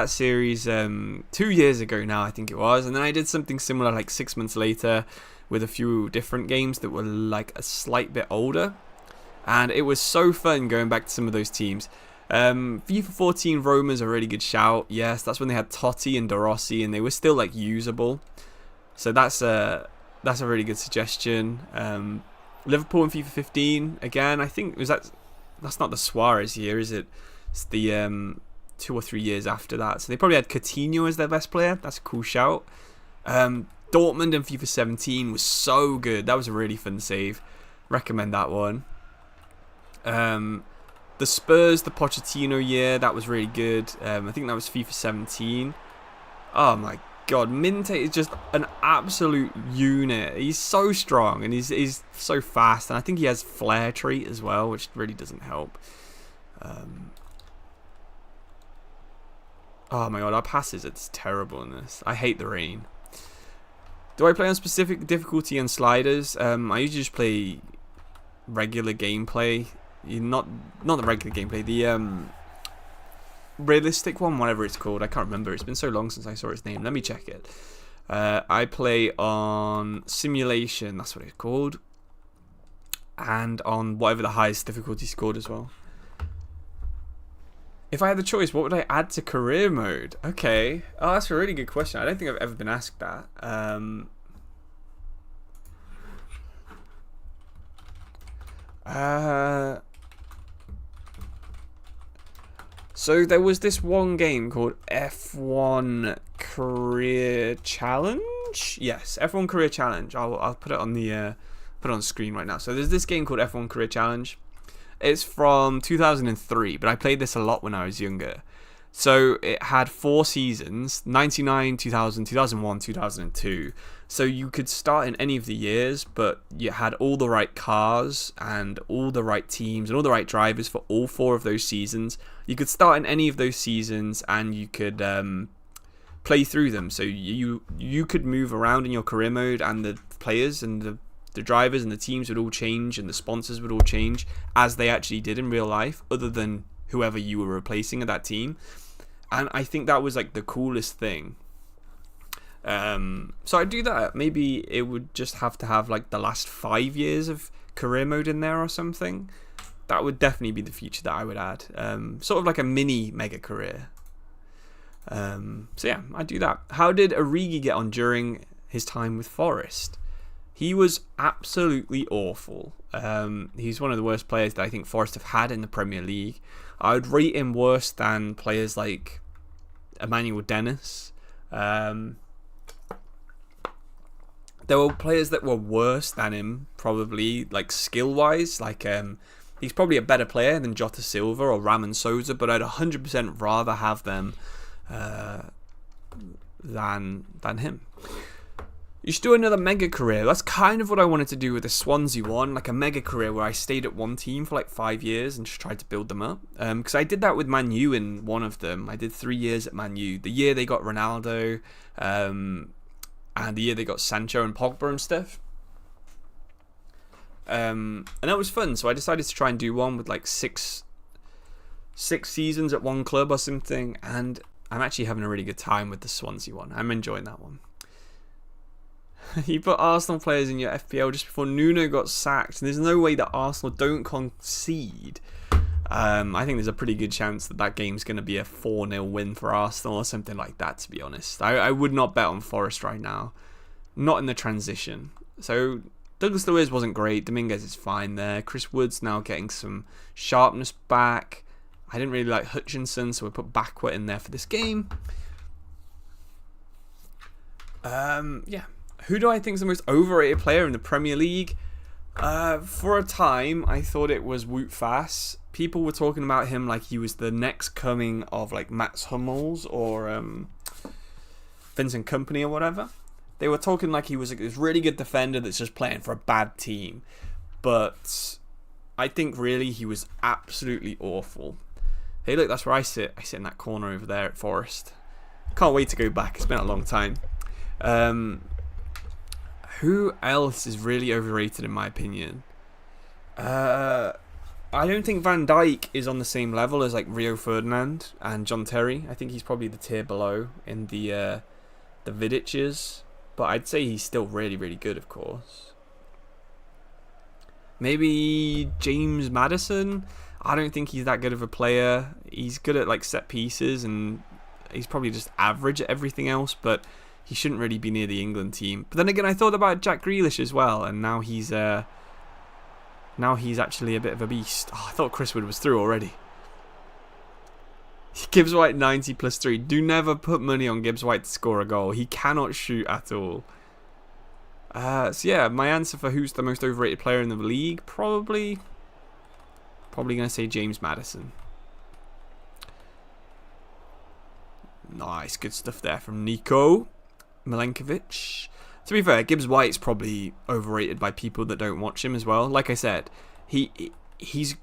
series 2 years ago now, I think it was. And then I did something similar like 6 months later with a few different games that were like a slight bit older. And it was so fun going back to some of those teams. FIFA 14 Roma's a really good shout. Yes, that's when they had Totti and De Rossi and they were still like usable. So that's a really good suggestion. Liverpool in FIFA 15 again. I think that's not the Suarez year, is it? It's the 2 or 3 years after that. So they probably had Coutinho as their best player. That's a cool shout. Dortmund in FIFA 17 was so good. That was a really fun save. Recommend that one. The Spurs, the Pochettino year, that was really good. I think that was FIFA 17. Oh my god, Minte is just an absolute unit. He's so strong and he's so fast, and I think he has flare trait as well, which really doesn't help. Oh my god, our passes, it's terrible in this. I hate the rain. Do I play on specific difficulty and sliders? I usually just play regular gameplay. Not the regular gameplay, the realistic one, whatever it's called. I can't remember. It's been so long since I saw its name. Let me check it. I play on simulation, that's what it's called, and on whatever the highest difficulty scored as well. If I had the choice, what would I add to career mode? Okay. Oh, that's a really good question. I don't think I've ever been asked that. So there was this one game called F1 Career Challenge. Yes, F1 Career Challenge. I'll put it on the put it on screen right now. So there's this game called F1 Career Challenge. It's from 2003, but I played this a lot when I was younger. So it had 4 seasons: 99, 2000, 2001, 2002. So you could start in any of the years, but you had all the right cars and all the right teams and all the right drivers for all 4 of those seasons. You could start in any of those seasons and you could play through them. So you could move around in your career mode, and the players and the drivers and the teams would all change, and the sponsors would all change as they actually did in real life, other than whoever you were replacing at that team. And I think that was like the coolest thing. So I'd do that. Maybe it would just have to have like the last 5 years of career mode in there or something. That would definitely be the feature that I would add. Sort of like a mini mega career. So yeah, I'd do that. How did Origi get on during his time with Forest? He was absolutely awful. He's one of the worst players that I think Forest have had in the Premier League. I would rate him worse than players like Emmanuel Dennis. There were players that were worse than him, probably, like skill-wise. Like he's probably a better player than Jota Silva or Ramon Sousa, but I'd 100% rather have them than him. You should do another mega career. That's kind of what I wanted to do with the Swansea one, like a mega career where I stayed at one team for like 5 years and just tried to build them up. Because I did that with Man U in one of them. I did 3 years at Man U. The year they got Ronaldo, and the year they got Sancho and Pogba and stuff. And that was fun. So I decided to try and do one with like six seasons at one club or something. And I'm actually having a really good time with the Swansea one. I'm enjoying that one. You put Arsenal players in your FPL just before Nuno got sacked, and there's no way that Arsenal don't concede. I think there's a pretty good chance that game's going to be a 4-0 win for Arsenal or something like that, to be honest. I would not bet on Forest right now. Not in the transition. So Douglas Luiz wasn't great. Dominguez is fine there. Chris Wood's now getting some sharpness back. I didn't really like Hutchinson, so we put Backwet in there for this game. Yeah. Who do I think is the most overrated player in the Premier League? For a time, I thought it was Wout Faes. People were talking about him like he was the next coming of like Mats Hummels or Vincent Kompany or whatever. They were talking like he was this really good defender that's just playing for a bad team. But I think really he was absolutely awful. Hey, look, that's where I sit. I sit in that corner over there at Forest. Can't wait to go back. It's been a long time. Who else is really overrated in my opinion? I don't think Van Dijk is on the same level as like Rio Ferdinand and John Terry. I think he's probably the tier below in the Vidiches, but I'd say he's still really, really good, of course. Maybe James Maddison. I don't think he's that good of a player. He's good at like set pieces and he's probably just average at everything else, but he shouldn't really be near the England team. But then again, I thought about Jack Grealish as well, and now he's actually a bit of a beast. Oh, I thought Chris Wood was through already. Gibbs White 90 plus 3. Do never put money on Gibbs White to score a goal. He cannot shoot at all. So yeah, my answer for who's the most overrated player in the league, probably going to say James Maddison. Nice, good stuff there from Nico Milenkovic. To be fair, Gibbs White's probably overrated by people that don't watch him as well. Like I said, he's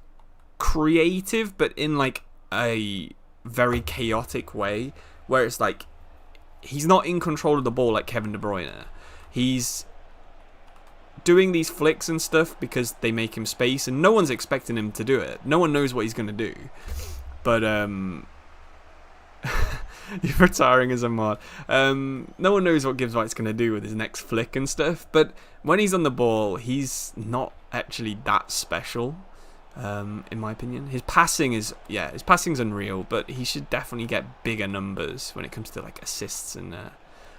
creative, but in like a very chaotic way, where it's like he's not in control of the ball like Kevin De Bruyne. He's doing these flicks and stuff because they make him space, and no one's expecting him to do it. No one knows what he's going to do. But you're retiring as a mod. No one knows what Gibbs White's going to do with his next flick and stuff. But when he's on the ball, he's not actually that special, in my opinion. His passing's unreal, but he should definitely get bigger numbers when it comes to like assists and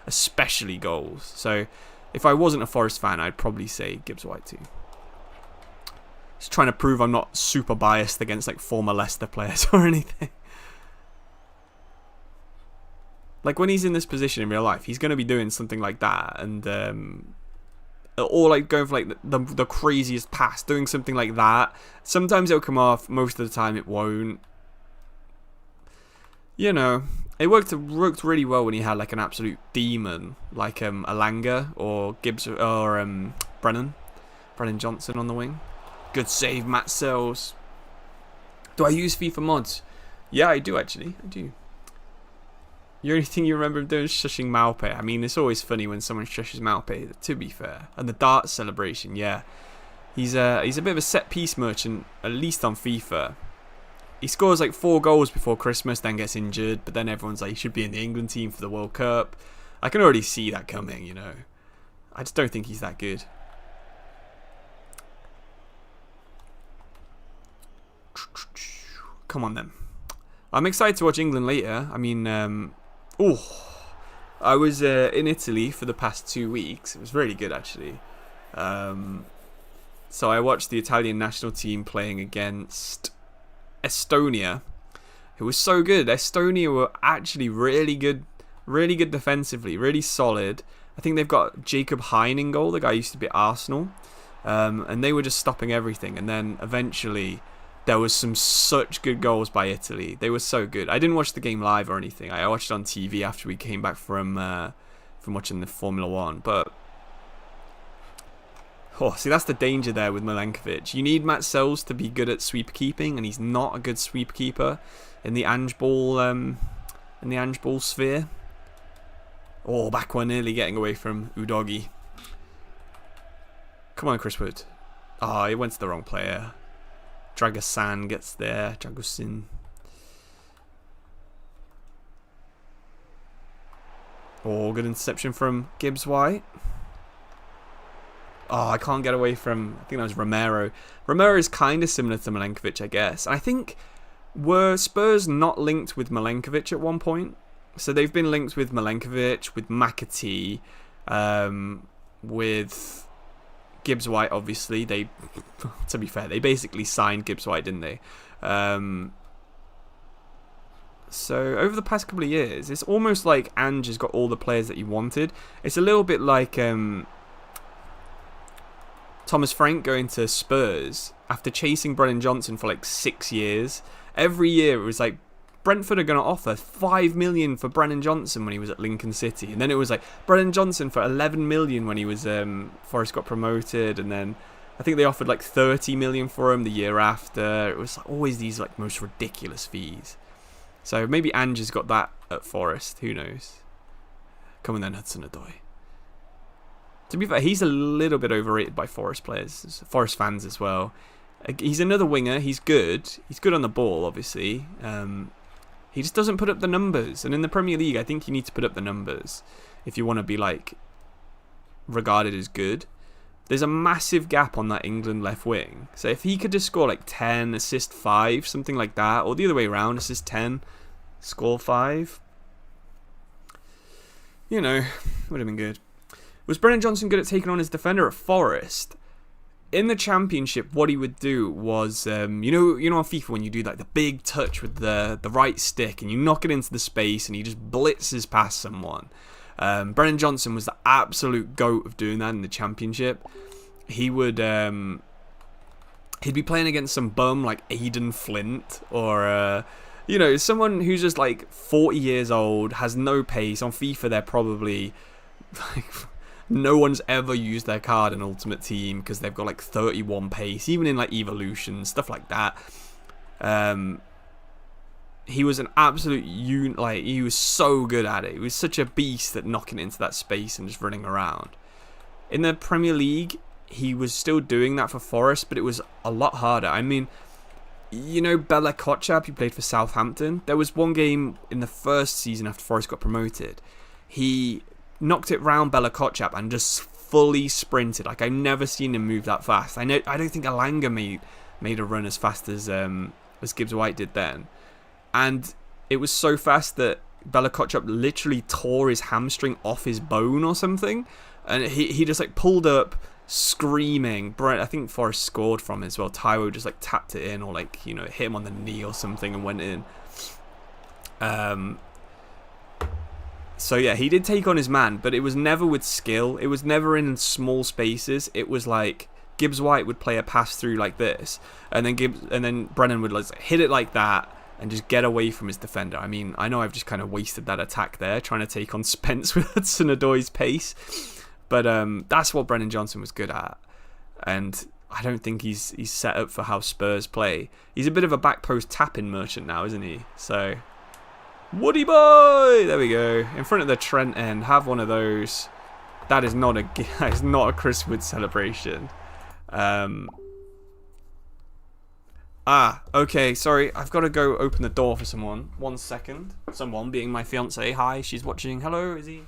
especially goals. So if I wasn't a Forest fan, I'd probably say Gibbs White too. Just trying to prove I'm not super biased against like former Leicester players or anything. Like when he's in this position in real life, he's going to be doing something like that, and or like going for like the craziest pass, doing something like that. Sometimes it'll come off, most of the time it won't. You know, it worked really well when he had like an absolute demon, like Alanga or Gibbs or Brennan Johnson on the wing. Good save, Matt Sells. Do I use FIFA mods? Yeah, I do actually. I do. The only thing you remember him doing is shushing Maupe. I mean, it's always funny when someone shushes Maupe, to be fair. And the darts celebration, yeah. He's a bit of a set-piece merchant, at least on FIFA. He scores like 4 goals before Christmas, then gets injured, but then everyone's like, he should be in the England team for the World Cup. I can already see that coming, you know. I just don't think he's that good. Come on, then. I'm excited to watch England later. I mean, I was in Italy for the past 2 weeks. It was really good, actually. So I watched the Italian national team playing against Estonia, who was so good. Estonia were actually really good defensively, really solid. I think they've got Jacob Hein in goal, the guy who used to be at Arsenal, and they were just stopping everything. And then eventually there was some such good goals by Italy. They were so good. I didn't watch the game live or anything. I watched it on TV after we came back from watching the Formula 1. But see, that's the danger there with Milenkovic. You need Matt Sells to be good at sweep keeping, and he's not a good sweep keeper in the Angeball sphere. Oh, back one, nearly getting away from Udogi. Come on, Chris Wood. Oh, he went to the wrong player. Dragosin gets there. Dragosin. Oh, good interception from Gibbs White. Oh, I can't get away from... I think that was Romero. Romero is kind of similar to Milenkovic, I guess. And I think... Were Spurs not linked with Milenkovic at one point? So they've been linked with Milenkovic, with McAtee, with Gibbs White, obviously. They, to be fair, they basically signed Gibbs White, didn't they? So over the past couple of years, it's almost like Ange has got all the players that he wanted. It's a little bit like Thomas Frank going to Spurs after chasing Brennan Johnson for like 6 years. Every year it was like, Brentford are going to offer $5 million for Brennan Johnson when he was at Lincoln City. And then it was like, Brennan Johnson for $11 million when he was, Forest got promoted. And then I think they offered like $30 million for him the year after. It was always these like most ridiculous fees. So maybe Ange has got that at Forest. Who knows? Come on then, Hudson-Odoi. To be fair, he's a little bit overrated by Forest players, Forest fans as well. He's another winger. He's good. He's good on the ball, obviously. He just doesn't put up the numbers. And in the Premier League, I think you need to put up the numbers if you want to be like regarded as good. There's a massive gap on that England left wing. So if he could just score like 10, assist 5, something like that, or the other way around, assist 10, score 5, you know, would have been good. Was Brennan Johnson good at taking on his defender at Forest? In the Championship, what he would do was, you know on FIFA when you do like the big touch with the right stick and you knock it into the space and he just blitzes past someone. Brennan Johnson was the absolute goat of doing that in the Championship. He would, he'd be playing against some bum like Aidan Flint or, you know, someone who's just like 40 years old, has no pace. On FIFA, they're probably like... No one's ever used their card in Ultimate Team because they've got like 31 pace, even in like Evolution, stuff like that. He was an absolute he was so good at it. He was such a beast at knocking it into that space and just running around. In the Premier League, he was still doing that for Forest, but it was a lot harder. I mean, you know Bella Kotchap, who played for Southampton? There was one game in the first season after Forest got promoted. He knocked it round Bella Kotchap and just fully sprinted. Like, I've never seen him move that fast. I don't think Alanga made a run as fast as Gibbs White did then. And it was so fast that Bella Kotchap literally tore his hamstring off his bone or something. And he just like pulled up screaming. I think Forest scored from it as well. Taiwo just like tapped it in or like, you know, hit him on the knee or something and went in. So yeah, he did take on his man, but it was never with skill. It was never in small spaces. It was like Gibbs White would play a pass through like this, and then Brennan would like hit it like that and just get away from his defender. I mean, I know I've just kind of wasted that attack there trying to take on Spence with Hudson-Odoi's pace, but that's what Brennan Johnson was good at, and I don't think he's set up for how Spurs play. He's a bit of a back post tapping merchant now, isn't he? So. Woody boy! There we go. In front of the Trent end. Have one of those. That is not a Chris Wood celebration. Okay. Sorry. I've got to go open the door for someone. 1 second. Someone being my fiance. Hi. She's watching. Hello. Is he?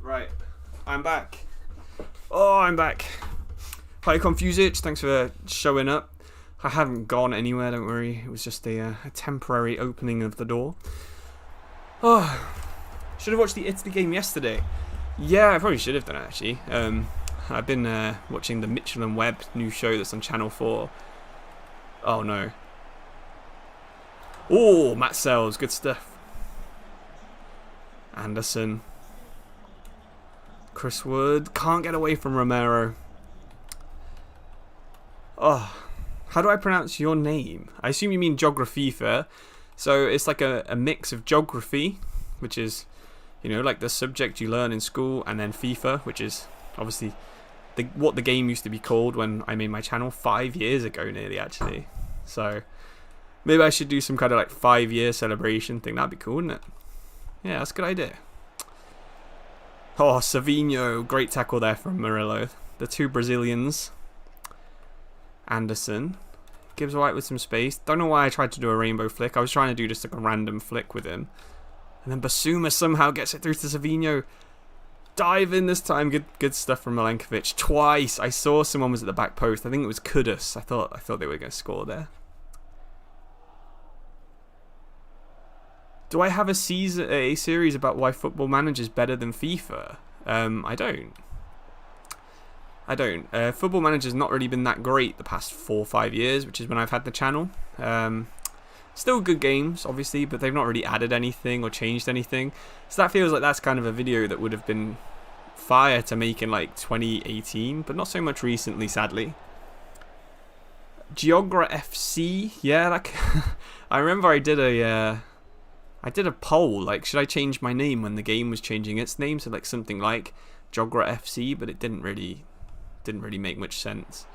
Right, I'm back. Oh, I'm back. Hi, Confusage. Thanks for showing up. I haven't gone anywhere, don't worry. It was just a temporary opening of the door. Oh, should have watched the Italy game yesterday. Yeah, I probably should have done it, actually. I've been watching the Mitchell and Webb new show that's on Channel 4. Oh no. Oh, Matt Sells, good stuff. Anderson. Chris Wood. Can't get away from Romero. Oh, how do I pronounce your name? I assume you mean Geografifa. So it's like a mix of geography, which is, you know, like the subject you learn in school, and then FIFA, which is obviously what the game used to be called when I made my channel 5 years ago nearly, actually. So maybe I should do some kind of like 5-year celebration thing. That'd be cool, wouldn't it? Yeah, that's a good idea. Oh, Savinho, great tackle there from Murillo. The two Brazilians. Anderson. Gibbs White with some space. Don't know why I tried to do a rainbow flick. I was trying to do just like a random flick with him. And then Basuma somehow gets it through to Savinho. Dive in this time. Good stuff from Milenkovic. Twice. I saw someone was at the back post. I think it was Kudus. I thought they were going to score there. Do I have a series about why Football Manager is better than FIFA? I don't. Football Manager's not really been that great the past 4 or 5 years, which is when I've had the channel. Still good games, obviously, but they've not really added anything or changed anything. So that feels like that's kind of a video that would have been fire to make in like 2018, but not so much recently, sadly. Geografifa, yeah, like I remember I did a poll, like, should I change my name when the game was changing its name to like something like Geografifa, but it didn't really make much sense.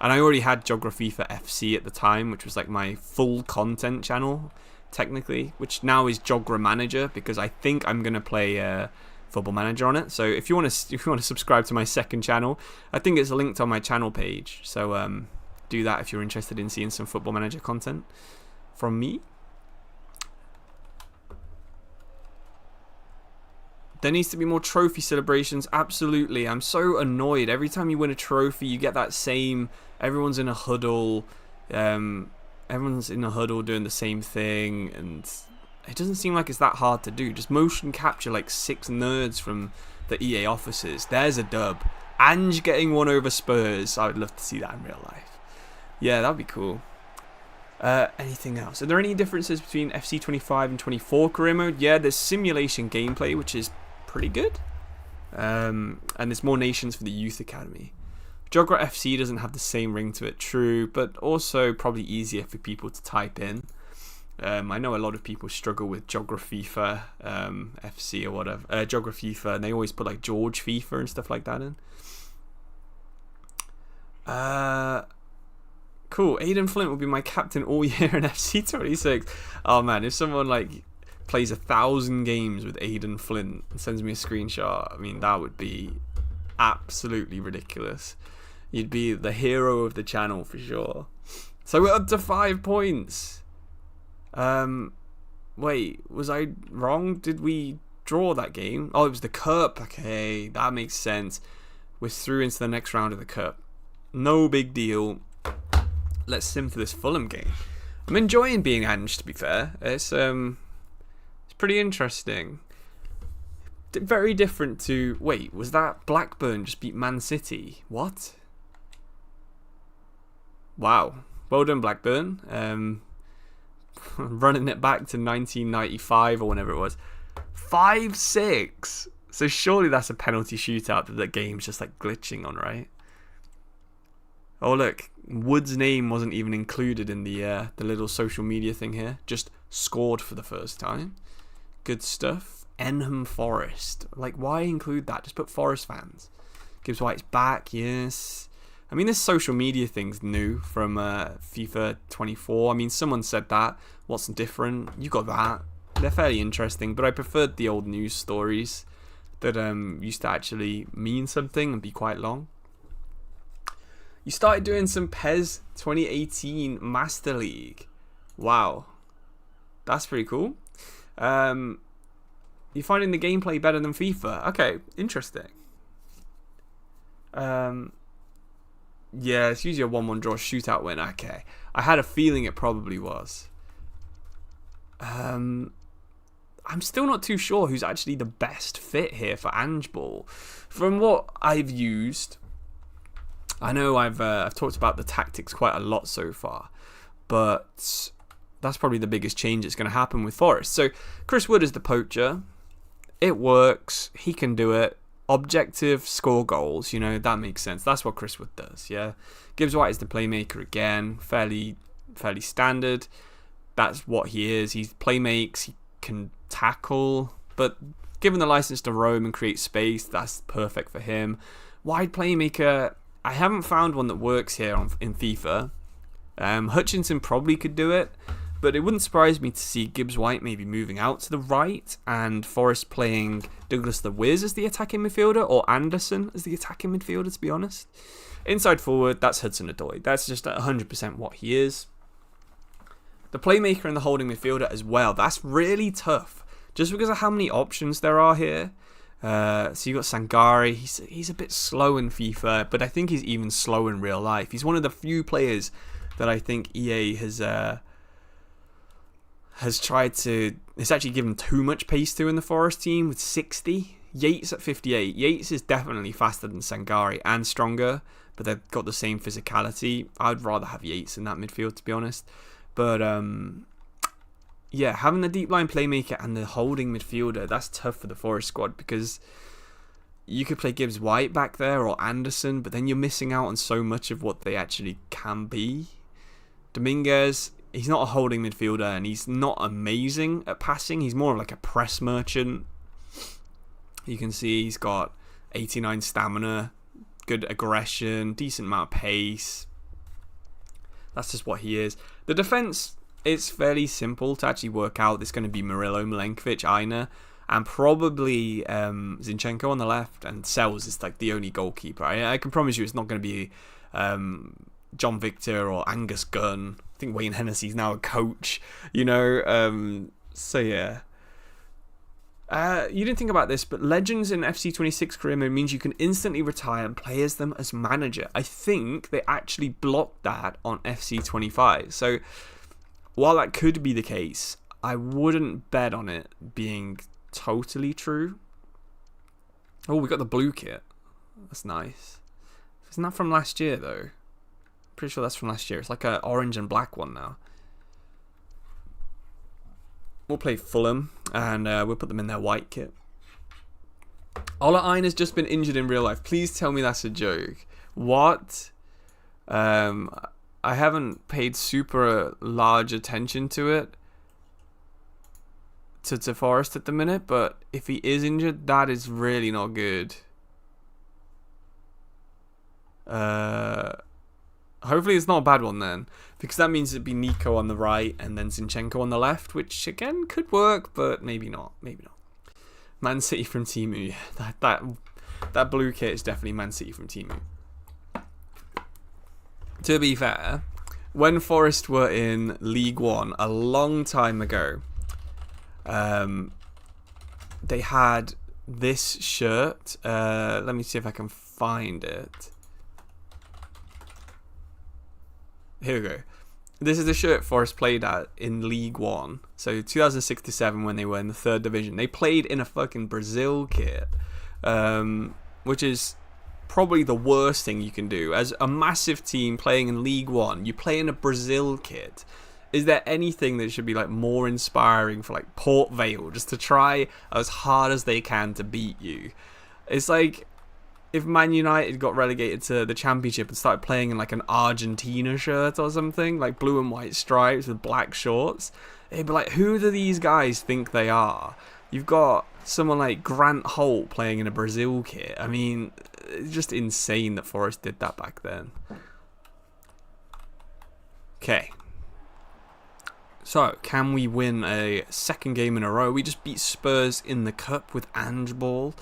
And I already had Geografifa FC at the time, which was like my full content channel, technically, which now is Geogra Manager, because I think I'm gonna play Football Manager on it. So if you want to subscribe to my second channel, I think it's linked on my channel page. So do that if you're interested in seeing some Football Manager content from me. There needs to be more trophy celebrations. Absolutely. I'm so annoyed. Every time you win a trophy, you get that same... Everyone's in a huddle. Everyone's in a huddle doing the same thing. And it doesn't seem like it's that hard to do. Just motion capture like 6 nerds from the EA offices. There's a dub. Ange getting one over Spurs. I would love to see that in real life. Yeah, that would be cool. Anything else? Are there any differences between FC25 and 24 career mode? Yeah, there's simulation gameplay, which is pretty good. And there's more nations for the youth academy. Geogra FC doesn't have the same ring to it, true, but also probably easier for people to type in. I know a lot of people struggle with Geografifa FC or whatever, Geografifa, and they always put like George FIFA and stuff like that in. Cool. Aiden Flint will be my captain all year in FC26. Oh man, if someone like plays 1,000 games with Aiden Flint and sends me a screenshot, I mean, that would be absolutely ridiculous. You'd be the hero of the channel for sure. So we're up to 5 points. Wait, was I wrong? Did we draw that game? Oh, it was the Cup. Okay, that makes sense. We're through into the next round of the Cup. No big deal. Let's sim to this Fulham game. I'm enjoying being Ange, to be fair. It's pretty interesting. Very different to... Wait, was that Blackburn just beat Man City? What? Wow. Well done, Blackburn. Running it back to 1995 or whenever it was. 5-6. So surely that's a penalty shootout that the game's just like glitching on, right? Oh look, Wood's name wasn't even included in the little social media thing here. Just scored for the first time. Good stuff. Enham Forest. Like, why include that? Just put Forest fans. Gibbs White's back, yes. I mean, this social media thing's new from FIFA 24. I mean, someone said that. What's different? You got that. They're fairly interesting, but I preferred the old news stories that used to actually mean something and be quite long. You started doing some PES 2018 Master League. Wow. That's pretty cool. You're finding the gameplay better than FIFA. Okay, interesting. Yeah, it's usually a 1-1 draw shootout win. Okay. I had a feeling it probably was. I'm still not too sure who's actually the best fit here for Angeball. From what I've used, I know I've talked about the tactics quite a lot so far, but that's probably the biggest change that's going to happen with Forest. So Chris Wood is the poacher. It works. He can do it. Objective, score goals. That makes sense. That's what Chris Wood does. Yeah. Gibbs White is the playmaker again. Fairly standard. That's what he is. He playmakes. He can tackle, but given the license to roam and create space, that's perfect for him. Wide playmaker, I haven't found one that works here in FIFA. Hutchinson probably could do it, but it wouldn't surprise me to see Gibbs White maybe moving out to the right and Forest playing Douglas the Wiz as the attacking midfielder, or Anderson as the attacking midfielder, to be honest. Inside forward, that's Hudson-Odoi. That's just 100% what he is. The playmaker and the holding midfielder as well. That's really tough, just because of how many options there are here. So you got Sangare. He's a bit slow in FIFA, but I think he's even slow in real life. He's one of the few players that I think EA has tried to. It's actually given too much pace to in the Forest team with 60. Yates at 58. Yates is definitely faster than Sangare and stronger, but they've got the same physicality. I'd rather have Yates in that midfield, to be honest. But, yeah, having the deep line playmaker and the holding midfielder, that's tough for the Forest squad, because you could play Gibbs White back there or Anderson, but then you're missing out on so much of what they actually can be. Dominguez, he's not a holding midfielder, and he's not amazing at passing. He's more of like a press merchant. You can see he's got 89 stamina, good aggression, decent amount of pace. That's just what he is. The defense, it's fairly simple to actually work out. It's going to be Murillo, Milenkovic, Aina, and probably Zinchenko on the left, and Sells is like the only goalkeeper. I can promise you it's not going to be John Victor or Angus Gunn. I think Wayne Hennessy's now a coach, so yeah. You didn't think about this, but Legends in FC26 career mode means you can instantly retire and play as them as manager. I think they actually blocked that on FC25. So while that could be the case, I wouldn't bet on it being totally true. Oh, we got the blue kit. That's nice. Isn't that from last year, though? Pretty sure that's from last year. It's like an orange and black one now. We'll play Fulham, and we'll put them in their white kit. Ola Aina's just been injured in real life. Please tell me that's a joke. What? I haven't paid super large attention to it, to Forest at the minute, but if he is injured, that is really not good. Hopefully it's not a bad one then, because that means it'd be Nico on the right and then Zinchenko on the left, which again could work, but maybe not. Man City from Temu. That blue kit is definitely Man City from Temu. To be fair, when Forest were in League One a long time ago, they had this shirt. Let me see if I can find it. Here we go. This is the shirt Forest played at in League One. So 2006-7 when they were in the 3rd division. They played in a fucking Brazil kit, which is probably the worst thing you can do. As a massive team playing in League One, you play in a Brazil kit. Is there anything that should be like more inspiring for like Port Vale just to try as hard as they can to beat you? It's like if Man United got relegated to the Championship and started playing in like an Argentina shirt or something, like blue and white stripes with black shorts, it'd be like, who do these guys think they are? You've got someone like Grant Holt playing in a Brazil kit. I mean, it's just insane that Forest did that back then. Okay. So, can we win a second game in a row? We just beat Spurs in the Cup with Angeball.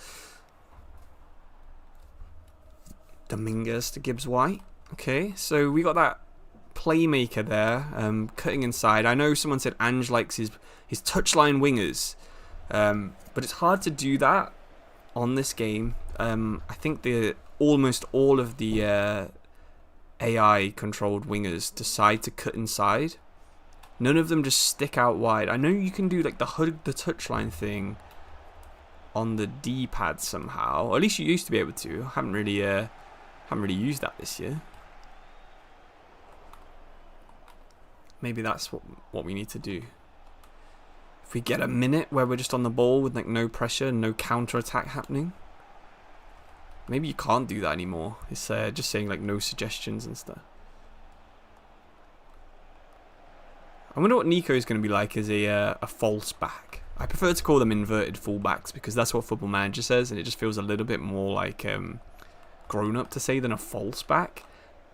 Dominguez to Gibbs White. Okay, so we got that playmaker there, cutting inside. I know someone said Ange likes his touchline wingers, but it's hard to do that on this game. I think almost all of the AI controlled wingers decide to cut inside. None of them just stick out wide. I know you can do like the touchline thing on the D-pad somehow. Or at least you used to be able to. I haven't really used that this year. Maybe that's what we need to do. If we get a minute where we're just on the ball with like no pressure and no counter attack happening. Maybe you can't do that anymore. It's just saying like no suggestions and stuff. I wonder what Nico is going to be like as a false back. I prefer to call them inverted fullbacks because that's what Football Manager says, and it just feels a little bit more like grown up to say than a false back.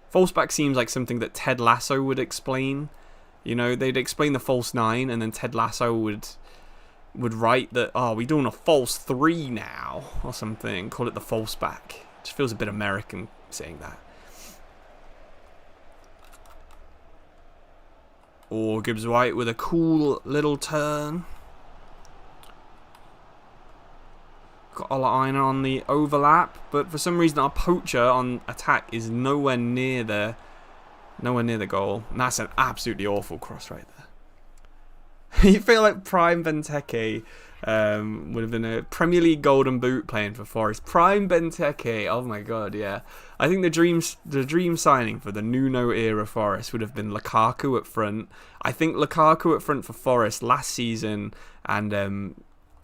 False back seems like something that Ted Lasso would explain. You know, they'd explain the false 9, and then Ted Lasso would write that, oh, we're doing a false 3 now, or something. Call it the false back. It just feels a bit American saying that. Or Gibbs White with a cool little turn. Got Olaina on the overlap, but for some reason our poacher on attack is nowhere near the goal. And that's an absolutely awful cross right there. You feel like Prime Benteke would have been a Premier League Golden Boot playing for Forest. Prime Benteke, oh my god, yeah. I think the dream signing for the Nuno era Forest would have been Lukaku up front. I think Lukaku up front for Forest last season and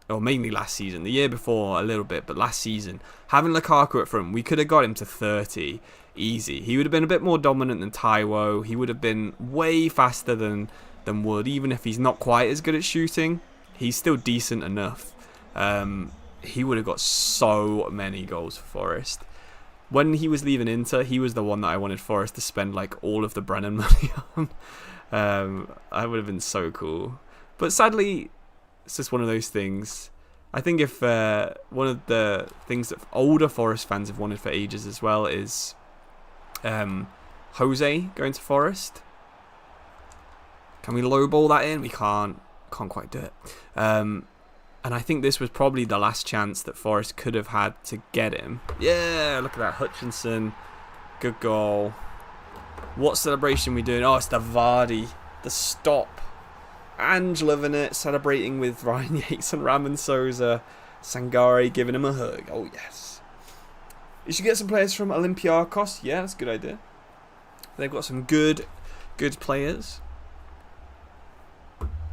or mainly last season, the year before a little bit, but last season, having Lukaku up front, we could have got him to 30 easy. He would have been a bit more dominant than Taiwo. He would have been way faster than Wood, even if he's not quite as good at shooting. He's still decent enough. He would have got so many goals for Forest. When he was leaving Inter, he was the one that I wanted Forest to spend like all of the Brennan money on. I would have been so cool. But sadly, it's just one of those things. I think if one of the things that older Forest fans have wanted for ages as well is Jose going to Forest. Can we lowball that in? We can't quite do it. And I think this was probably the last chance that Forest could have had to get him. Yeah, look at that. Hutchinson. Good goal. What celebration are we doing? Oh, it's the Vardy. The stop. Ange loving it. Celebrating with Ryan Yates and Ramon Sousa. Sangare giving him a hug. Oh, yes. You should get some players from Olympiacos. Yeah, that's a good idea. They've got some good players.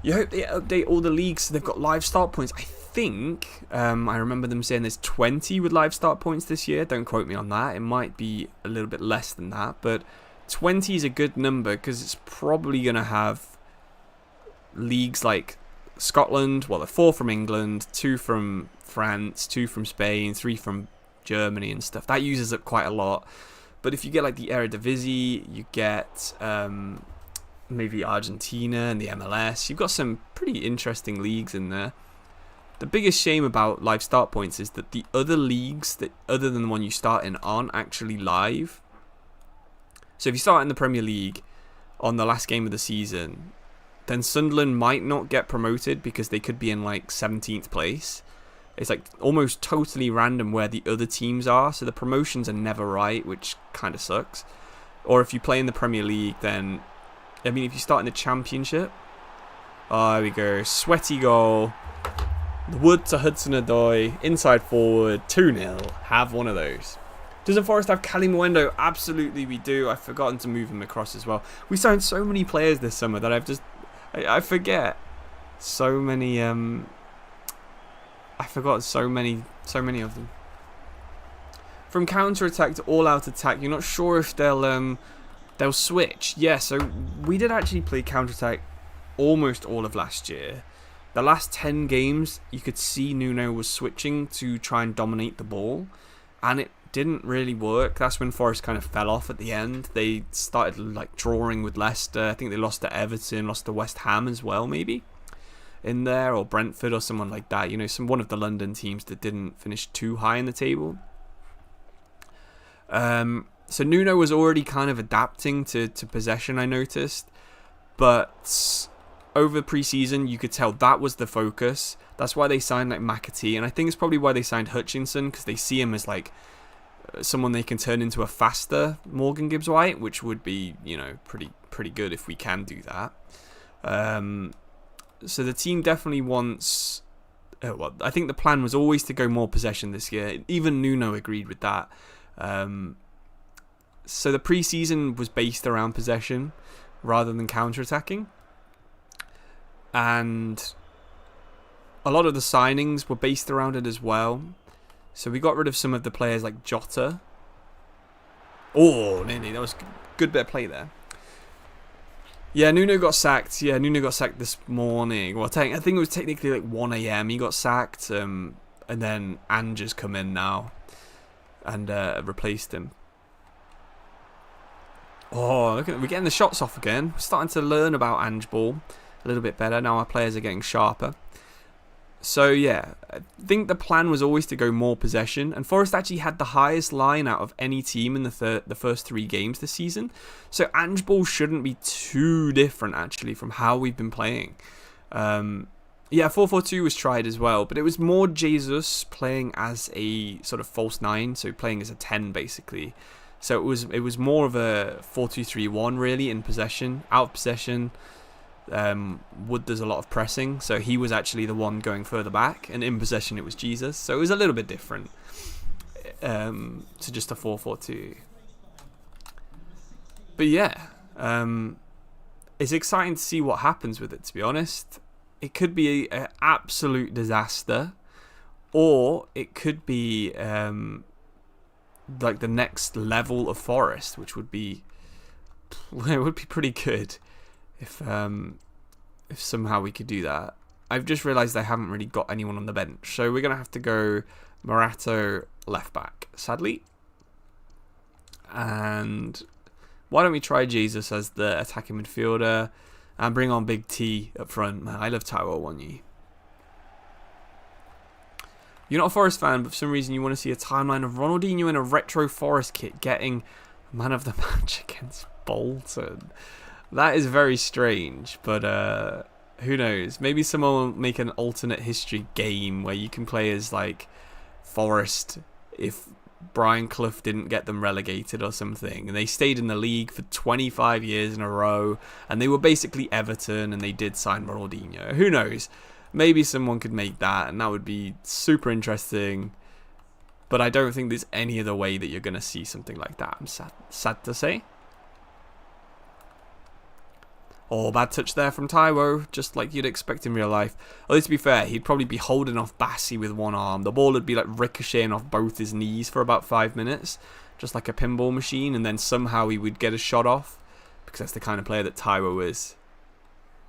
You hope they update all the leagues so they've got live start points. I think, I remember them saying there's 20 with live start points this year. Don't quote me on that. It might be a little bit less than that. But 20 is a good number because it's probably going to have leagues like Scotland. Well, 4 from England, 2 from France, 2 from Spain, 3 from Germany and stuff. That uses up quite a lot. But if you get like the Eredivisie, you get maybe Argentina and the MLS. You've got some pretty interesting leagues in there. The biggest shame about live start points is that the other leagues, that other than the one you start in, aren't actually live. So if you start in the Premier League on the last game of the season, then Sunderland might not get promoted because they could be in like 17th place. It's like almost totally random where the other teams are, so the promotions are never right, which kind of sucks. Or if you play in the Premier League, then I mean, if you start in the Championship, oh, there we go, sweaty goal, the Wood to Hudson-Odoi, inside forward, 2-0, have one of those. Doesn't Forest have Cali Mwendo? Absolutely we do. I've forgotten to move him across as well. We signed so many players this summer that I forget so many, I forgot so many of them. From counter-attack to all-out attack, you're not sure if they'll switch. Yeah, so we did actually play counter-attack almost all of last year. The last 10 games, you could see Nuno was switching to try and dominate the ball, and it didn't really work. That's when Forest kind of fell off at the end. They started like drawing with Leicester. I think they lost to Everton, lost to West Ham as well, maybe in there, or Brentford or someone like that. You know, one of the London teams that didn't finish too high in the table. So Nuno was already kind of adapting to possession, I noticed. But over pre-season, you could tell that was the focus. That's why they signed like McAtee. And I think it's probably why they signed Hutchinson, because they see him as like someone they can turn into a faster Morgan Gibbs-White, which would be, you know, pretty good if we can do that. So the team definitely wants... well, I think the plan was always to go more possession this year. Even Nuno agreed with that. So the pre-season was based around possession rather than counter-attacking. And a lot of the signings were based around it as well. So we got rid of some of the players like Jota. Oh, nearly. That was a good bit of play there. Yeah, Nuno got sacked. Yeah, Nuno got sacked this morning. Well, I think it was technically like 1 a.m. he got sacked. And then Ange has come in now and replaced him. Oh, look at, we're getting the shots off again. We're starting to learn about Angeball a little bit better. Now our players are getting sharper. So yeah, I think the plan was always to go more possession, and Forest actually had the highest line out of any team in the first 3 games this season. So Angeball shouldn't be too different actually from how we've been playing. Yeah, 4-4-2 was tried as well, but it was more Jesus playing as a sort of false 9, so playing as a 10 basically. So it was more of a 4-2-3-1 really in possession, out of possession. Wood does a lot of pressing, so he was actually the one going further back, and in possession it was Jesus, so it was a little bit different to just a 4-4-2. But yeah, it's exciting to see what happens with it, to be honest. It could be an absolute disaster, or it could be like the next level of Forest, which would be it would be pretty good if somehow we could do that. I've just realised I haven't really got anyone on the bench, so we're gonna have to go Morato left back, sadly. And why don't we try Jesus as the attacking midfielder and bring on Big T up front? Man, I love Taiwo Wanyi. You're not a Forest fan, but for some reason you want to see a timeline of Ronaldinho in a retro Forest kit getting man of the match against Bolton. That is very strange, but who knows? Maybe someone will make an alternate history game where you can play as like Forest if Brian Clough didn't get them relegated or something, and they stayed in the league for 25 years in a row, and they were basically Everton, and they did sign Ronaldinho. Who knows? Maybe someone could make that, and that would be super interesting. But I don't think there's any other way that you're going to see something like that. I'm sad to say. Oh, bad touch there from Taiwo, just like you'd expect in real life. Although to be fair, he'd probably be holding off Bassi with one arm. The ball would be like ricocheting off both his knees for about 5 minutes, just like a pinball machine, and then somehow he would get a shot off, because that's the kind of player that Taiwo is.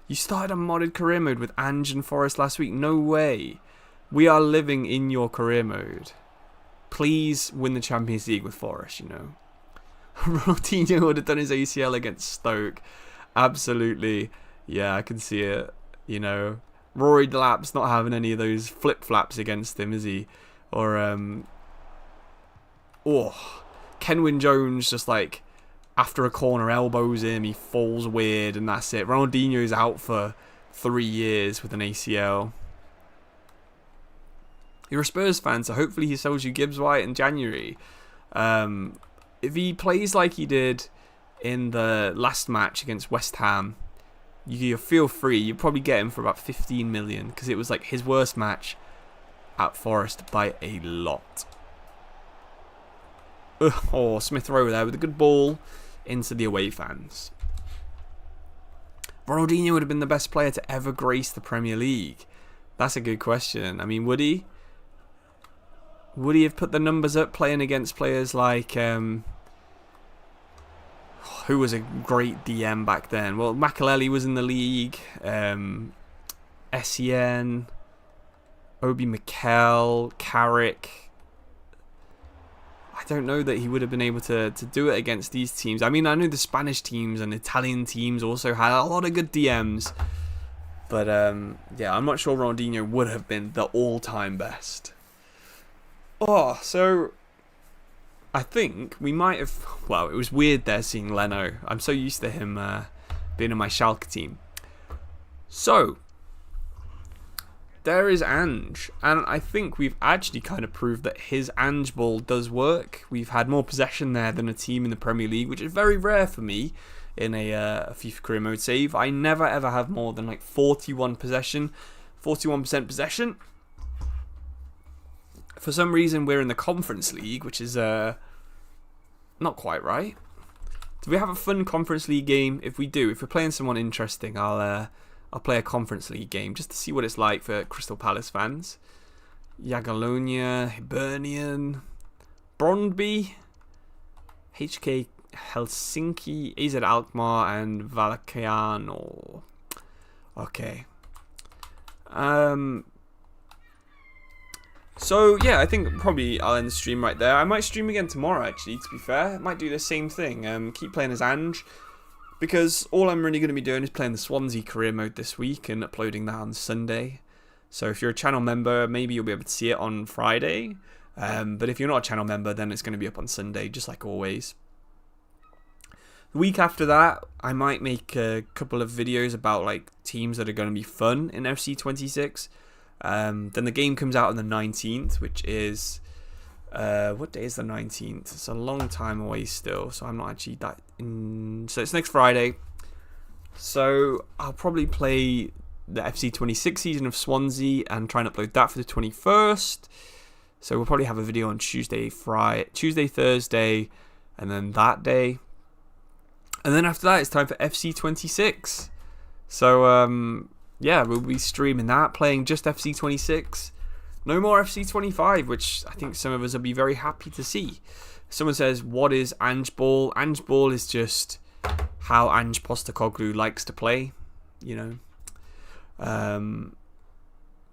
You started a modded career mode with Ange and Forest last week? No way. We are living in your career mode. Please win the Champions League with Forest, you know. Ronaldinho would have done his ACL against Stoke. Absolutely. Yeah, I can see it. You know, Rory Delap's not having any of those flip-flaps against him, is he? Or, Kenwyn Jones just like, after a corner elbows him, he falls weird, and that's it. Ronaldinho's out for 3 years with an ACL. You're a Spurs fan, so hopefully he sells you Gibbs White in January. If he plays like he did in the last match against West Ham, you feel free. You probably get him for about 15 million, because it was like his worst match at Forest by a lot. Oh, Smith Rowe there with a good ball into the away fans. Ronaldinho would have been the best player to ever grace the Premier League. That's a good question. I mean, would he? Would he have put the numbers up playing against players like... who was a great DM back then? Well, Makelele was in the league. Sen, Obi Mikel, Carrick. I don't know that he would have been able to do it against these teams. I mean, I know the Spanish teams and Italian teams also had a lot of good DMs. But, yeah, I'm not sure Ronaldinho would have been the all-time best. Oh, so I think we might have... Well, it was weird there seeing Leno. I'm so used to him being in my Schalke team. So, there is Ange. And I think we've actually kind of proved that his Angeball does work. We've had more possession there than a team in the Premier League, which is very rare for me. in a FIFA career mode save. I never ever have more than like 41% possession. For some reason, we're in the Conference League, which is not quite right. Do we have a fun Conference League game? If we do, if we're playing someone interesting, I'll play a Conference League game just to see what it's like for Crystal Palace fans. Jagiellonia, Hibernian, Brondby, HK Helsinki, AZ Alkmaar, and Vallecano. Okay. So yeah, I think probably I'll end the stream right there. I might stream again tomorrow, actually, to be fair. I might do the same thing. Keep playing as Ange, because all I'm really going to be doing is playing the Swansea career mode this week and uploading that on Sunday. So if you're a channel member, maybe you'll be able to see it on Friday. But if you're not a channel member, then it's going to be up on Sunday, just like always. The week after that, I might make a couple of videos about like teams that are going to be fun in FC26. Then the game comes out on the 19th, which is what day is the 19th? It's a long time away still, so I'm not actually that so it's next Friday. So I'll probably play the FC26 season of Swansea and try and upload that for the 21st. So we'll probably have a video on Tuesday, Thursday, and then that day. And then after that, it's time for FC26. So yeah, we'll be streaming that, playing just FC26. No more FC25, which I think some of us will be very happy to see. Someone says, what is Angeball? Angeball is just how Ange Postecoglou likes to play, you know.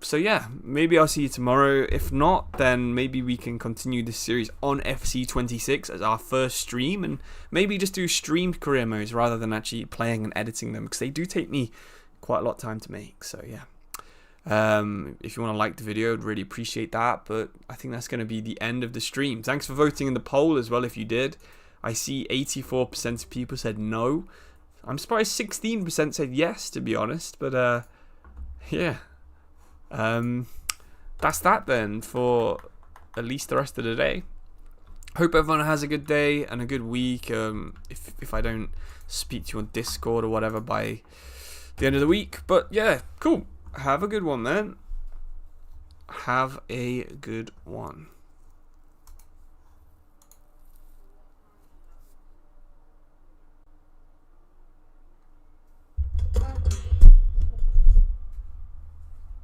So yeah, maybe I'll see you tomorrow. If not, then maybe we can continue this series on FC26 as our first stream, and maybe just do streamed career modes rather than actually playing and editing them, because they do take me quite a lot of time to make. So yeah, if you want to like the video, I'd really appreciate that. But I think that's going to be the end of the stream. Thanks for voting in the poll as well if you did. I see 84% of people said no. I'm surprised 16% said yes, to be honest. But yeah, that's that then for at least the rest of the day. Hope everyone has a good day and a good week. If I don't speak to you on Discord or whatever by the end of the week. But yeah, cool. Have a good one, man. Have a good one.